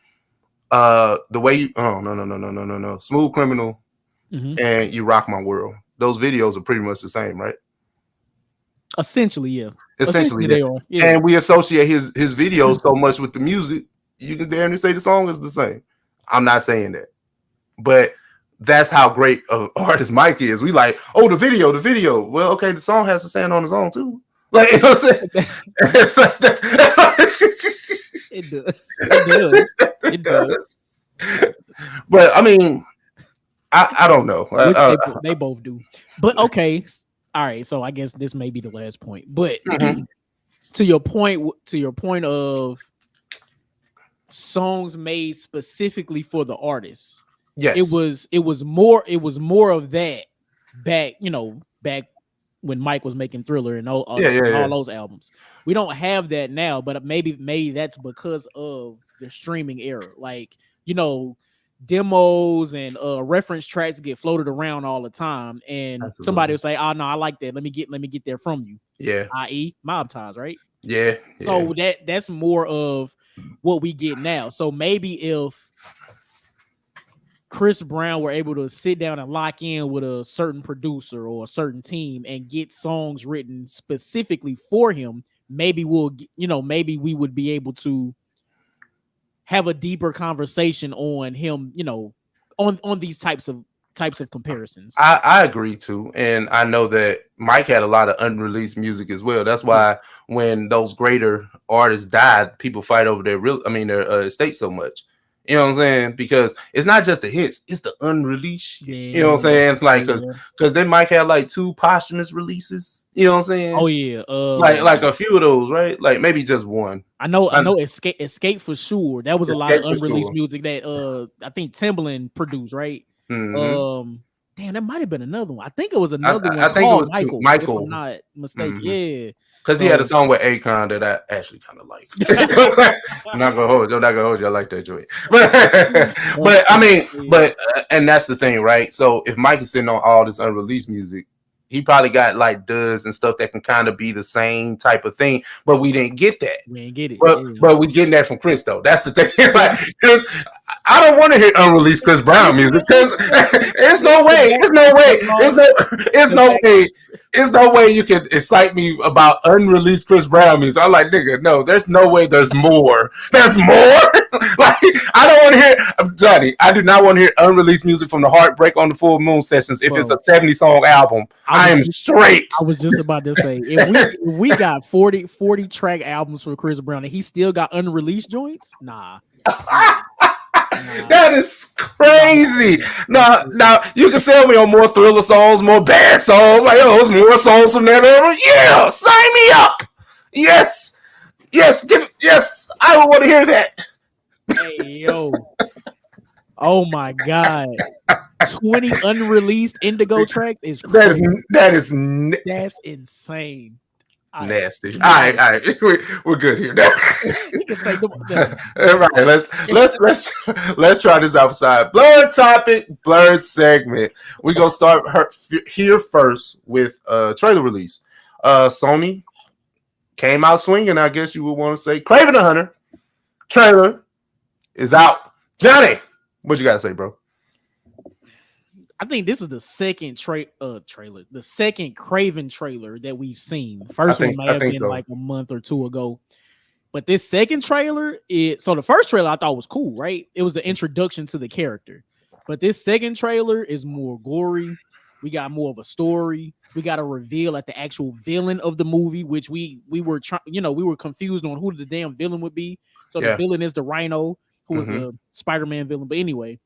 The way you no. Smooth Criminal and You Rock My World. Those videos are pretty much the same, right? Essentially, yeah. Essentially they are. Yeah. And we associate his videos so much with the music, you can damn near say the song is the same. I'm not saying that, but that's how great of artist Mike is. We like, oh, the video. Well, okay, the song has to stand on its own too. Like, you know what I'm saying? It does. But I mean, I don't know. They both do. But okay. All right. So I guess this may be the last point. But to your point of songs made specifically for the artist. Yes. It was more of that back when Mike was making Thriller and all those albums. We don't have that now, but maybe that's because of the streaming era. Like, demos and reference tracks get floated around all the time, and somebody will say, "Oh no, I like that. Let me get there from you." Yeah. I.e., mob ties, right? Yeah. So that's more of what we get now. So maybe if Chris Brown were able to sit down and lock in with a certain producer or a certain team and get songs written specifically for him, maybe maybe we would be able to have a deeper conversation on him, on these types of comparisons. I agree too. And I know that Mike had a lot of unreleased music as well. That's why when those greater artists died, people fight over their estate so much. You know what I'm saying? Because it's not just the hits, it's the unreleased shit. You know what I'm saying? Like, because then Mike had like 2 posthumous releases. You know what I'm saying? Oh yeah. Like a few of those, right? Like maybe just one. I know Escape for sure. That was a lot of unreleased music that I think Timbaland produced, right? Damn, that might have been another one. I think it was another one. I think it was Michael. If I'm not mistaken. Yeah. Because he had a song with Akon that I actually kind of like. I'm not gonna hold you. I like that joint. But and that's the thing, right? So if Mike is sitting on all this unreleased music, he probably got like duds and stuff that can kind of be the same type of thing, but we didn't get that. We didn't get it. But we getting that from Chris though. That's the thing. Like, because I don't want to hear unreleased Chris Brown music because there's no way you can excite me about unreleased Chris Brown music. I'm like, nigga, no, there's no way there's more. There's more. Like, I don't want to hear Johnny. I do not want to hear unreleased music from the Heartbreak on the Full Moon sessions. If it's a 70-song album, I am straight. I was just about to say, if we got 40 track albums for Chris Brown and he still got unreleased joints, nah. That is crazy. Now you can sell me on more Thriller songs, more bad songs. Like, there's more songs from that era. Yeah, sign me up. Yes, I would want to hear that. Hey yo. Oh my God. 20 unreleased Indigo tracks is crazy. That's insane. Nasty. All right. We're good here. We can take them. All right, let's try this outside. Blur topic, blur segment. We're gonna start here first with trailer release. Sony came out swinging. I guess you would want to say Kraven the Hunter trailer is out. Johnny, what you gotta say, bro? I think this is the second trailer, the second Kraven trailer that we've seen. First one may have been like a month or two ago, but this second trailer, so the first trailer I thought was cool, right? It was the introduction to the character, but this second trailer is more gory. We got more of a story. We got a reveal at the actual villain of the movie, which we were we were confused on who the damn villain would be. So the villain is the Rhino, who was a Spider-Man villain. But anyway,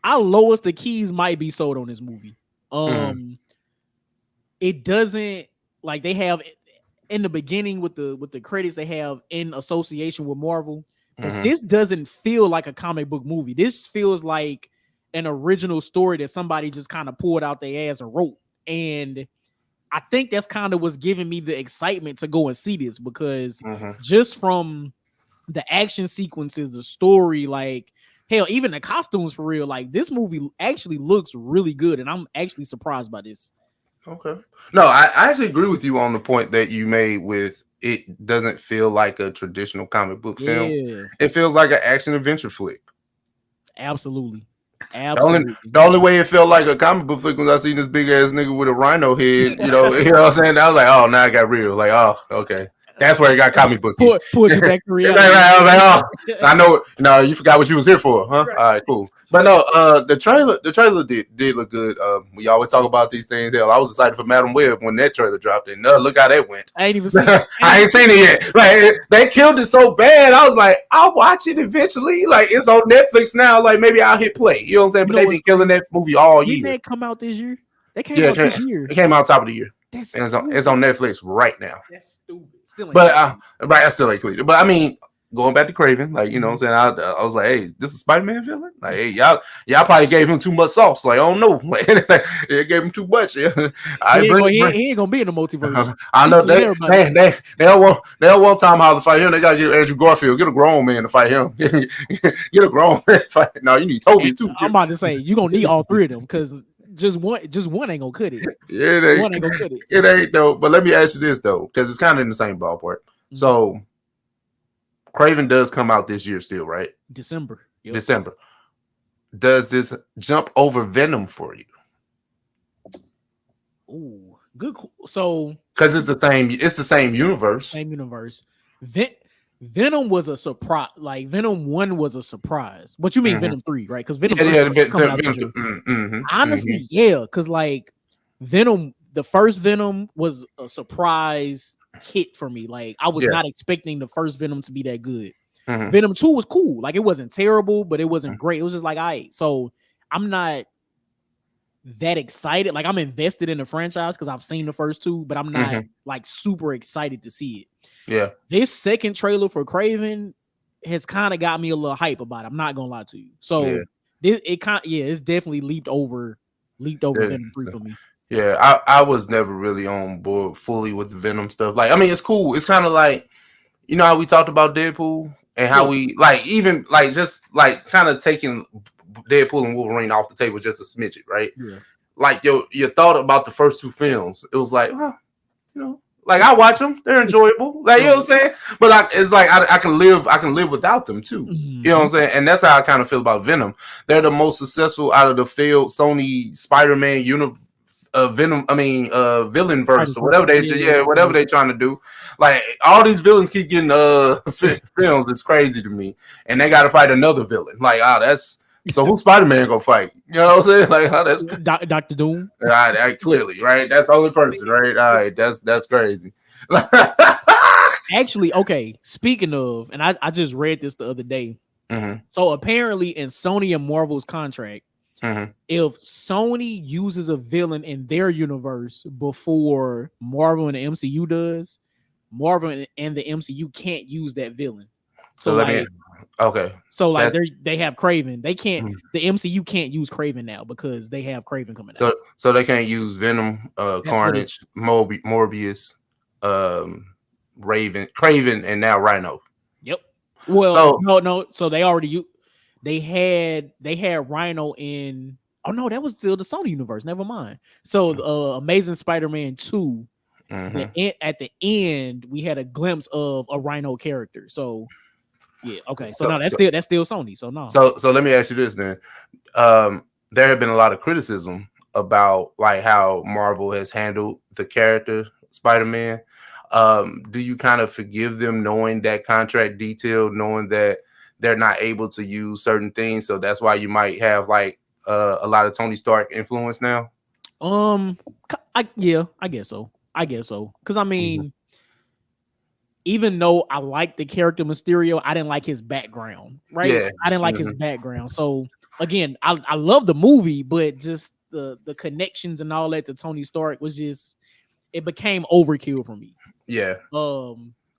I lowest the keys might be sold on this movie. It doesn't, like, they have in the beginning with the credits they have in association with Marvel, but this doesn't feel like a comic book movie. This feels like an original story that somebody just kind of pulled out their ass and wrote. And I think that's kind of what's giving me the excitement to go and see this, because just from the action sequences, the story, like, hell, even the costumes, for real, like, this movie actually looks really good, and I'm actually surprised by this. Okay. No, I actually agree with you on the point that you made with it doesn't feel like a traditional comic book film. It feels like an action adventure flick. Absolutely. The only way it felt like a comic book flick was I seen this big ass nigga with a rhino head, you know what I'm saying? I was like, oh, now I got real. Like, oh, okay. That's where it got comic book. Pulled you back to reality. I was like, oh, I know. No, you forgot what you was here for, huh? Right. All right, cool. But no, the trailer did look good. We always talk about these things. Hell, I was excited for Madam Web when that trailer dropped, and look how that went. I ain't even seen it. I ain't seen it yet. Like, they killed it so bad. I was like, I'll watch it eventually. Like, it's on Netflix now. Like, maybe I'll hit play. You know what I'm saying? But they've been killing that movie all year. Didn't that come out this year? They came out this year. It came out top of the year. It's on Netflix right now. That's stupid. Right, I still ain't clear. But I mean, going back to Kraven, like, you know what I'm saying? I was like, hey, this is Spider-Man villain? Like, hey, y'all probably gave him too much sauce. Like, I don't know. Like, it gave him too much. Yeah. He ain't gonna be in the multiverse. I know they don't want Tom Holland to fight him. They gotta get Andrew Garfield. Get a grown man to fight him. Get a grown man to fight. No, you need Toby too. I'm about to say you're gonna need all three of them, because just one ain't gonna cut it. Yeah, one ain't gonna cut it. It ain't though. But let me ask you this though, because it's kind of in the same ballpark. So, Kraven does come out this year still, right? December. Yep. December. Does this jump over Venom for you? Ooh, good. So, because it's the same universe. Same universe. Venom was a surprise. Like, Venom 1 was a surprise. What you mean Venom 3, right? Because Venom honestly, because like Venom, the first Venom was a surprise hit for me. Like, I was not expecting the first Venom to be that good. Venom 2 was cool. Like, it wasn't terrible, but it wasn't great. It was just like, all right. So I'm not that excited. Like, I'm invested in the franchise because I've seen the first two, but I'm not like super excited to see it. Yeah. This second trailer for Kraven has kind of got me a little hype about it. I'm not gonna lie to you. So it's definitely leaped over Venom 3 for me. Yeah, I was never really on board fully with the Venom stuff. Like, I mean, it's cool. It's kind of like, you know how we talked about Deadpool and how we like even like just like kind of taking Deadpool and Wolverine off the table just a smidget, right? Yeah. Like your thought about the first two films, it was like, you know, like I watch them, they're enjoyable. Like, you know what I'm saying? But it's like I can live without them too. You know what I'm saying? And that's how I kind of feel about Venom. They're the most successful out of the failed Sony Spider-Man villain verse or whatever whatever they're trying to do. Like, all these villains keep getting films. It's crazy to me, and they got to fight another villain. Like, that's so who's Spider-Man gonna fight? You know what I'm saying? Like, that's Dr. Doom. Clearly, right? That's the only person, right? All right, that's crazy. Actually, okay. Speaking of, and I just read this the other day. So apparently, in Sony and Marvel's contract, if Sony uses a villain in their universe before Marvel and the MCU does, Marvel and the MCU can't use that villain. So like, okay. So like they have Kraven. They can't. The MCU can't use Kraven now because they have Kraven coming out. So they can't use Venom, Carnage, Morbius, Kraven, and now Rhino. Yep. Well, no. So they had Rhino in. Oh no, that was still the Sony universe. Never mind. So Amazing Spider-Man 2. At the end, we had a glimpse of a Rhino character. So yeah, okay. So no, that's still Sony. So no. So let me ask you this then. There have been a lot of criticism about like how Marvel has handled the character Spider-Man. Do you kind of forgive them knowing that contract detail, knowing that they're not able to use certain things, so that's why you might have like a lot of Tony Stark influence now? I guess so. Because I mean, even though I like the character Mysterio, I didn't like his background, right? Yeah. I didn't like his background. So again, I love the movie, but just the connections and all that to Tony Stark was just, it became overkill for me. Yeah.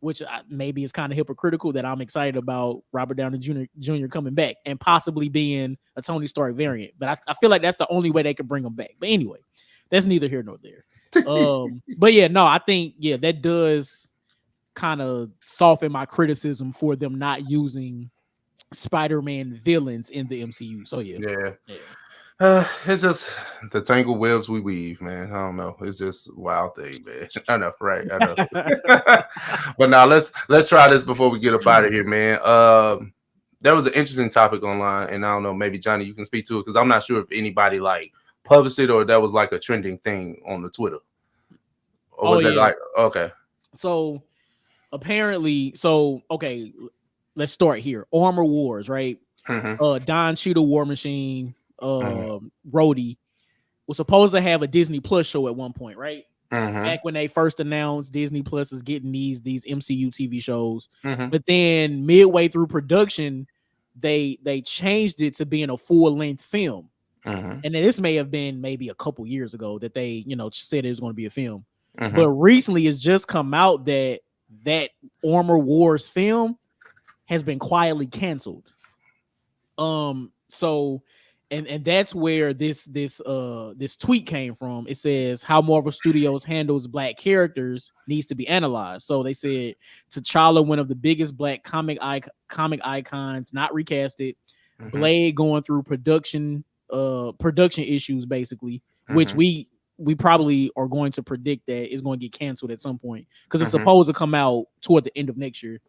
Which maybe is kind of hypocritical that I'm excited about Robert Downey Jr. coming back and possibly being a Tony Stark variant. But I feel like that's the only way they could bring him back. But anyway, that's neither here nor there. But yeah, no, I think that does kind of soften my criticism for them not using Spider-Man villains in the MCU. So yeah. It's just the tangled webs we weave, man. I don't know. It's just a wild thing, man. I know, right? I know. But now let's try this before we get up out of here, man. There was an interesting topic online, and I don't know, maybe Johnny, you can speak to it because I'm not sure if anybody like published it or that was like a trending thing on the Twitter. Or was it like okay? So apparently, okay, let's start here. Armor Wars, right? Don Cheadle, War Machine, Rhodey was supposed to have a Disney Plus show at one point, right? Back when they first announced Disney Plus is getting these MCU TV shows, but then midway through production, they changed it to being a full-length film. And then this may have been maybe a couple years ago that they said it was going to be a film, but recently it's just come out that Armor Wars film has been quietly canceled. So and that's where this tweet came from. It says how Marvel Studios handles black characters needs to be analyzed. So they said T'Challa, one of the biggest black comic icons, not recasted. Blade going through production issues basically, which we probably are going to predict that is going to get canceled at some point because it's supposed to come out toward the end of next year.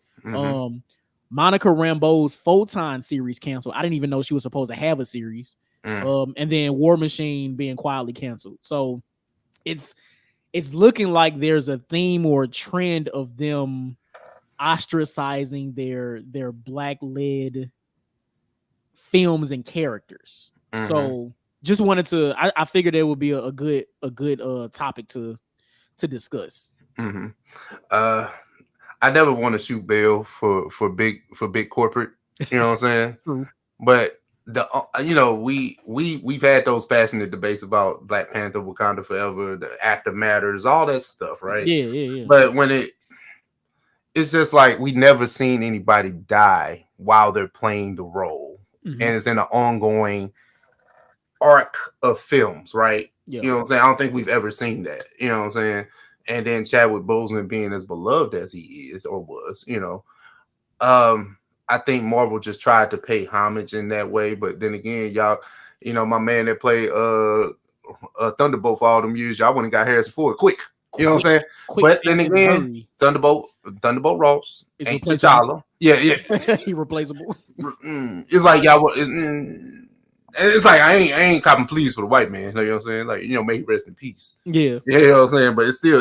Monica Rambeau's Photon series canceled. I didn't even know she was supposed to have a series. And then War Machine being quietly canceled. So it's looking like there's a theme or a trend of them ostracizing their black-led films and characters. So just wanted to, I figured it would be a good topic to discuss. I never want to shoot bail for big corporate, you know what I'm saying? True. But we've had those passionate debates about Black Panther, Wakanda Forever, the actor matters, all that stuff, right? Yeah. But when it's just like we never seen anybody die while they're playing the role, and it's in an ongoing arc of films, right? You know what I'm saying? I don't think we've ever seen that, you know what I'm saying? And then Chadwick Boseman being as beloved as he is or was, I think Marvel just tried to pay homage in that way. But then again, y'all, my man that played Thunderbolt for all them years, y'all went and got Harrison Ford quick. You know what I'm saying? But then again, Thunderbolt Ross ain't T'Challa. Yeah. He replaceable. It's like y'all. It's like I ain't copping pleas for the white man. You know what I'm saying? Like, may he rest in peace. Yeah. You know what I'm saying? But it's still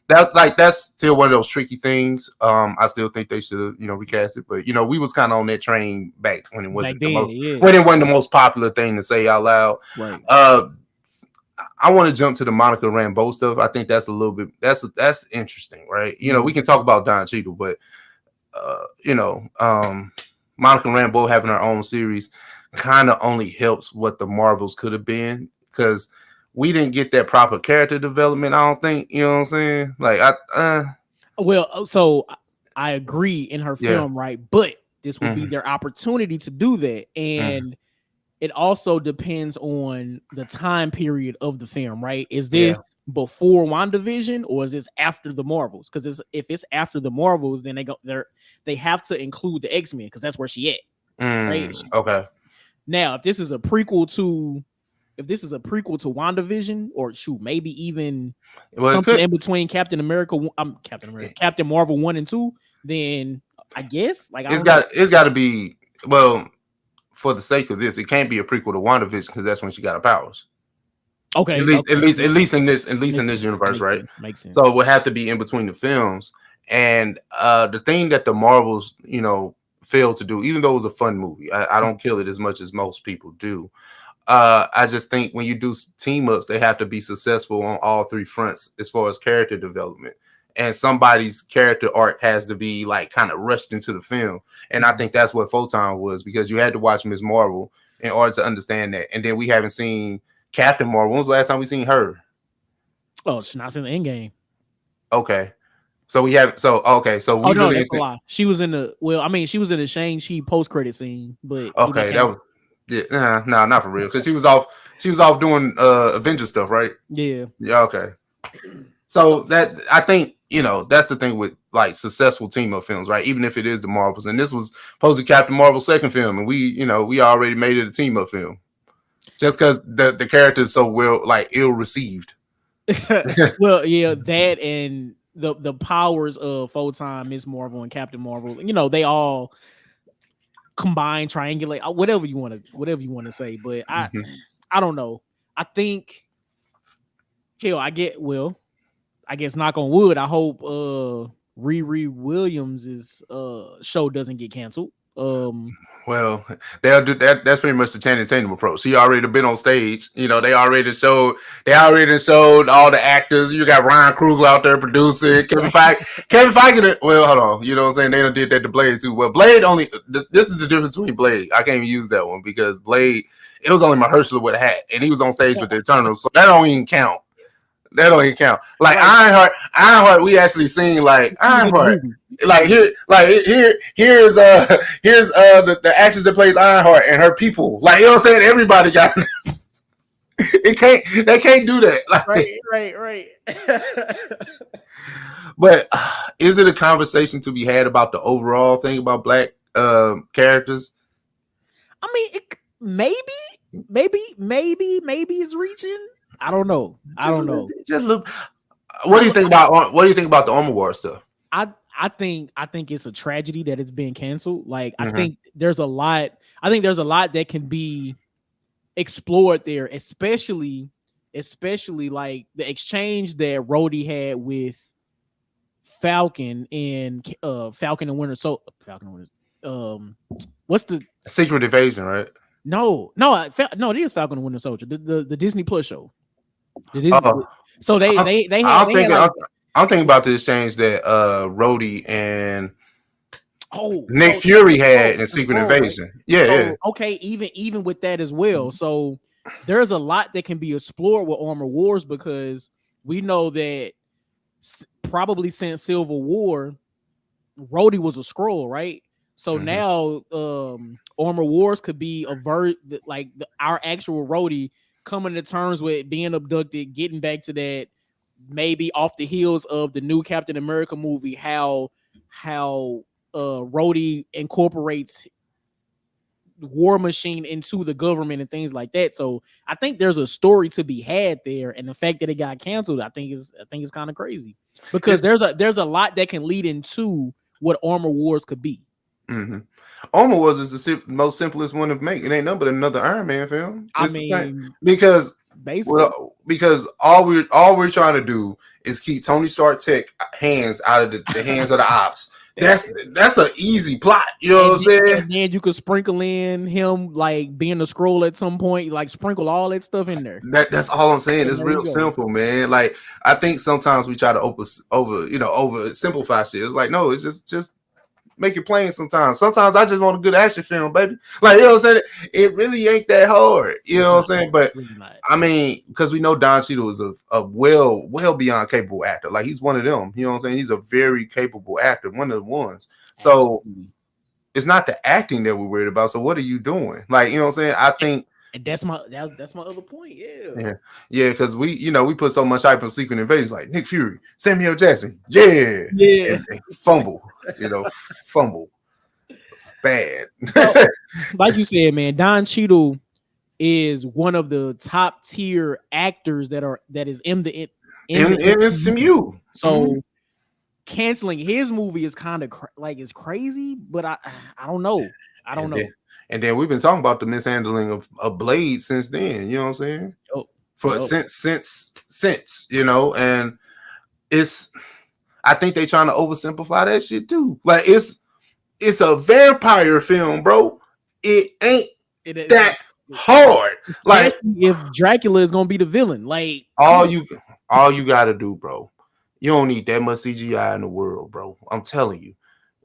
that's still one of those tricky things. I still think they should have, recast it. But we was kind of on that train back when it wasn't when it wasn't the most popular thing to say out loud. Right. I want to jump to the Monica Rambeau stuff. I think that's a little bit that's interesting, right? We can talk about Don Cheadle, but Monica Rambeau having her own series kind of only helps what the Marvels could have been because we didn't get that proper character development. I don't think, you know what I'm saying? Like well, so I agree in her film, right? But this would be their opportunity to do that. And it also depends on the time period of the film, right? Is this before WandaVision or is this after the Marvels? Because if it's after the Marvels, then they have to include the X-Men because that's where she at. Right? Okay. Now, if this is a prequel to WandaVision, or maybe even something in between Captain Marvel 1 and 2, then I guess it's got to be, well, for the sake of this, it can't be a prequel to WandaVision because that's when she got her powers. Okay. At least in this universe, right? Makes sense. So it would have to be in between the films. And the thing that the Marvels, failed to do, even though it was a fun movie, I don't kill it as much as most people do. I just think when you do team ups, they have to be successful on all three fronts as far as character development. And somebody's character arc has to be kind of rushed into the film. And I think that's what Photon was, because you had to watch Ms. Marvel in order to understand that. And then we haven't seen Captain Marvel. When was the last time we seen her? Oh, she's not in the Endgame. Okay. So we have so that's a lie. She was in the Shang-Chi post-credit scene, but okay, that was not for real, because she was off doing Avengers stuff, right? Yeah. Okay. So that, I think, that's the thing with successful team up films, right? Even if it is the Marvels, and this was supposed to be Captain Marvel's second film, and we already made it a team up film, just because the character is so well ill received. Well, yeah, that and the powers of Photon, Ms. Marvel, and Captain Marvel, they all combine, triangulate, whatever you want to say. But I don't know. I think, I guess knock on wood, I hope Riri Williams' show doesn't get canceled. Well, they'll do that. That's pretty much the Channing Tatum approach. He already been on stage. They already showed all the actors. You got Ryan Coogler out there producing. Kevin Feige. Well, hold on. You know what I'm saying? They done did that to Blade too. Well, Blade only. This is the difference between Blade. I can't even use that one because Blade. It was only Mahershala with a hat, and he was on stage with the Eternals, so that don't even count. Ironheart, we actually seen Ironheart. Here's the actress that plays Ironheart and her people. You know what I'm saying? Everybody got this. They can't do that. Right. But is it a conversation to be had about the overall thing about Black characters? I mean, maybe it's reaching. I don't know. Just look. What do you think about the Armor War stuff? I think it's a tragedy that it's being canceled. I think there's a lot. That can be explored there, especially the exchange that Rhodey had with Falcon and Winter Soldier. What's the Secret Invasion, right? No, it is Falcon and Winter Soldier, the Disney Plus show. So I'm thinking about the exchange that Rhodey and Nick Fury had in Secret Invasion. Yeah. Okay, even with that as well. So there's a lot that can be explored with Armor Wars, because we know that probably since Civil War, Rhodey was a Skrull, right? So now Armor Wars could be our actual Rhodey coming to terms with being abducted, getting back to that, maybe off the heels of the new Captain America movie, how Rhodey incorporates War Machine into the government and things like that. So I think there's a story to be had there, and the fact that it got canceled, I think is kind of crazy, because there's a lot that can lead into what Armor Wars could be. Armor Wars is the most simplest one to make. It ain't nothing but another Iron Man film. Because all we're trying to do is keep Tony Stark tech hands out of the hands of the ops. That's an easy plot, you know what I'm saying? And then you could sprinkle in him being a Skrull at some point, sprinkle all that stuff in there. That's all I'm saying. It's real simple, man. I think sometimes we try to over simplify shit. It's no, it's just make it plain sometimes. Sometimes I just want a good action film, baby. Like, you know what I'm saying? It really ain't that hard. You know what I'm saying? But really not. I mean, because we know Don Cheadle is a well beyond capable actor. Like, he's one of them. You know what I'm saying? He's a very capable actor, one of the ones. So it's not the acting that we're worried about. So what are you doing? Like, you know what I'm saying? I think. And that's my other point. Yeah, because we put so much hype on Secret Invasion, like Nick Fury, Samuel Jackson, and fumble, fumble, bad. Well, like you said, man, Don Cheadle is one of the top tier actors that is in the MCU. So canceling his movie is kind of it's crazy, but I don't know. I don't know. And then we've been talking about the mishandling of Blade since then. You know what I'm saying? Since and it's. I think they trying to oversimplify that shit too. Like it's a vampire film, bro. It ain't that hard. Like if Dracula is gonna be the villain, like all you gotta do, bro. You don't need that much CGI in the world, bro. I'm telling you.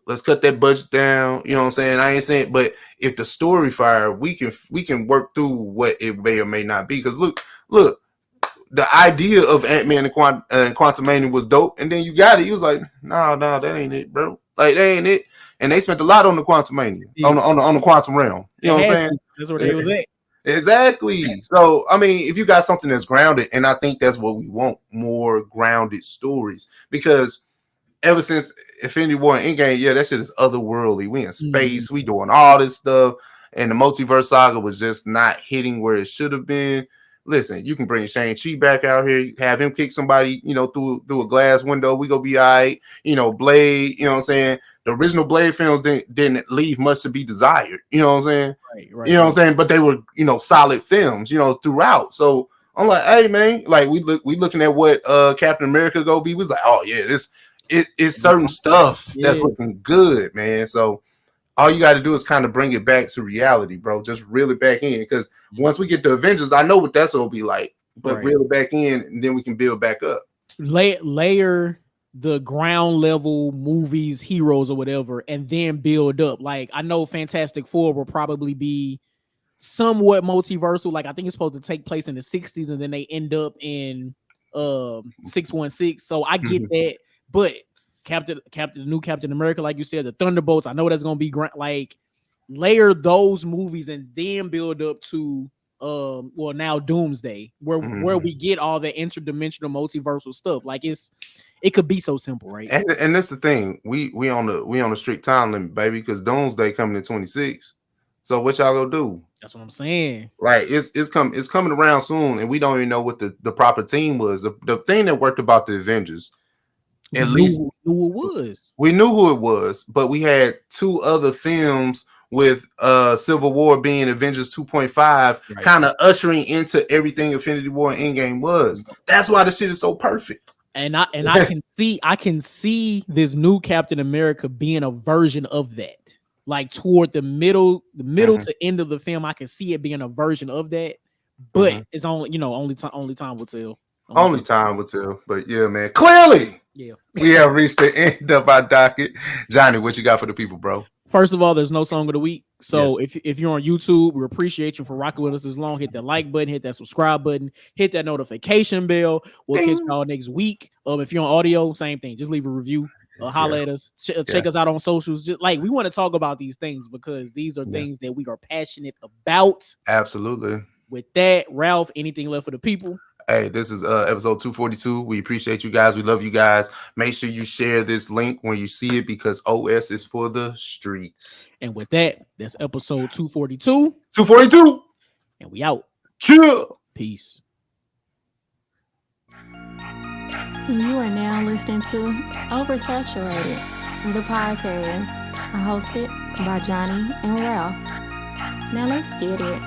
Let's cut that budget down. You know what I'm saying? I ain't saying, but if the story fire, we can work through what it may or may not be. Because look, the idea of Ant-Man and Quantumania was dope, and then you got it. You was like, no, that ain't it, bro. Like, that ain't it. And they spent a lot on the Quantumania, on the quantum realm. You know what I'm saying? That's where they was at. Exactly. So, I mean, if you got something that's grounded, and I think that's what we want, more grounded stories, because ever since Infinity War and Endgame, that shit is otherworldly. We in space, we doing all this stuff, and the multiverse saga was just not hitting where it should have been. Listen, you can bring Shang-Chi back out here, have him kick somebody, through a glass window. We gonna be all right. Blade, you know what I'm saying? The original Blade films didn't leave much to be desired. You know what I'm saying? Right. You know what I'm saying? But they were, solid films, throughout. So I'm like, hey man, like we looking at what Captain America go be. Was like, oh yeah, it's certain stuff that's looking good, man. So all you got to do is kind of bring it back to reality, bro. Just reel it back in, because once we get to Avengers, I know what that's gonna be like. But reel it back in, and then we can build back up. Layer the ground level movies, heroes or whatever, and then build up. Like, I know Fantastic Four will probably be somewhat multiversal. Like, I think it's supposed to take place in the 60s, and then they end up in 616. So I get that, but the new Captain America, like you said, the Thunderbolts, I know that's gonna be like, layer those movies and then build up to now Doomsday, where we get all the interdimensional multiversal stuff. Like, it could be so simple, right? And that's the thing. We on the strict time limit, baby, because Doomsday coming in 26. So what y'all gonna do? That's what I'm saying. Right. It's coming around soon, and we don't even know what the proper team was. The thing that worked about the Avengers, at least knew it was. We knew who it was, but we had two other films with Civil War being Avengers 2.5, kind of ushering into everything Infinity War and Endgame was. That's why the shit is so perfect. And I can see this new Captain America being a version of that. Like, toward the middle to end of the film, I can see it being a version of that. But it's only time will tell. Only time will tell. But yeah, man, clearly, we have reached the end of our docket. Johnny, what you got for the people, bro? First of all, there's no song of the week. So if you're on YouTube, we appreciate you for rocking with us this long. Hit that like button, hit that subscribe button, hit that notification bell. We'll catch y'all next week. If you're on audio, same thing. Just leave a review. Holler at us. Check us out on socials. Just like, we want to talk about these things because these are things that we are passionate about. Absolutely. With that, Ralph, anything left for the people? Hey, this is episode 242. We appreciate you guys. We love you guys. Make sure you share this link when you see it, because OS is for the streets. And with that, that's episode 242. 242. And we out. Chill. Peace. You are now listening to Oversaturated, the podcast hosted by Johnnie and Ralph. Now let's get it.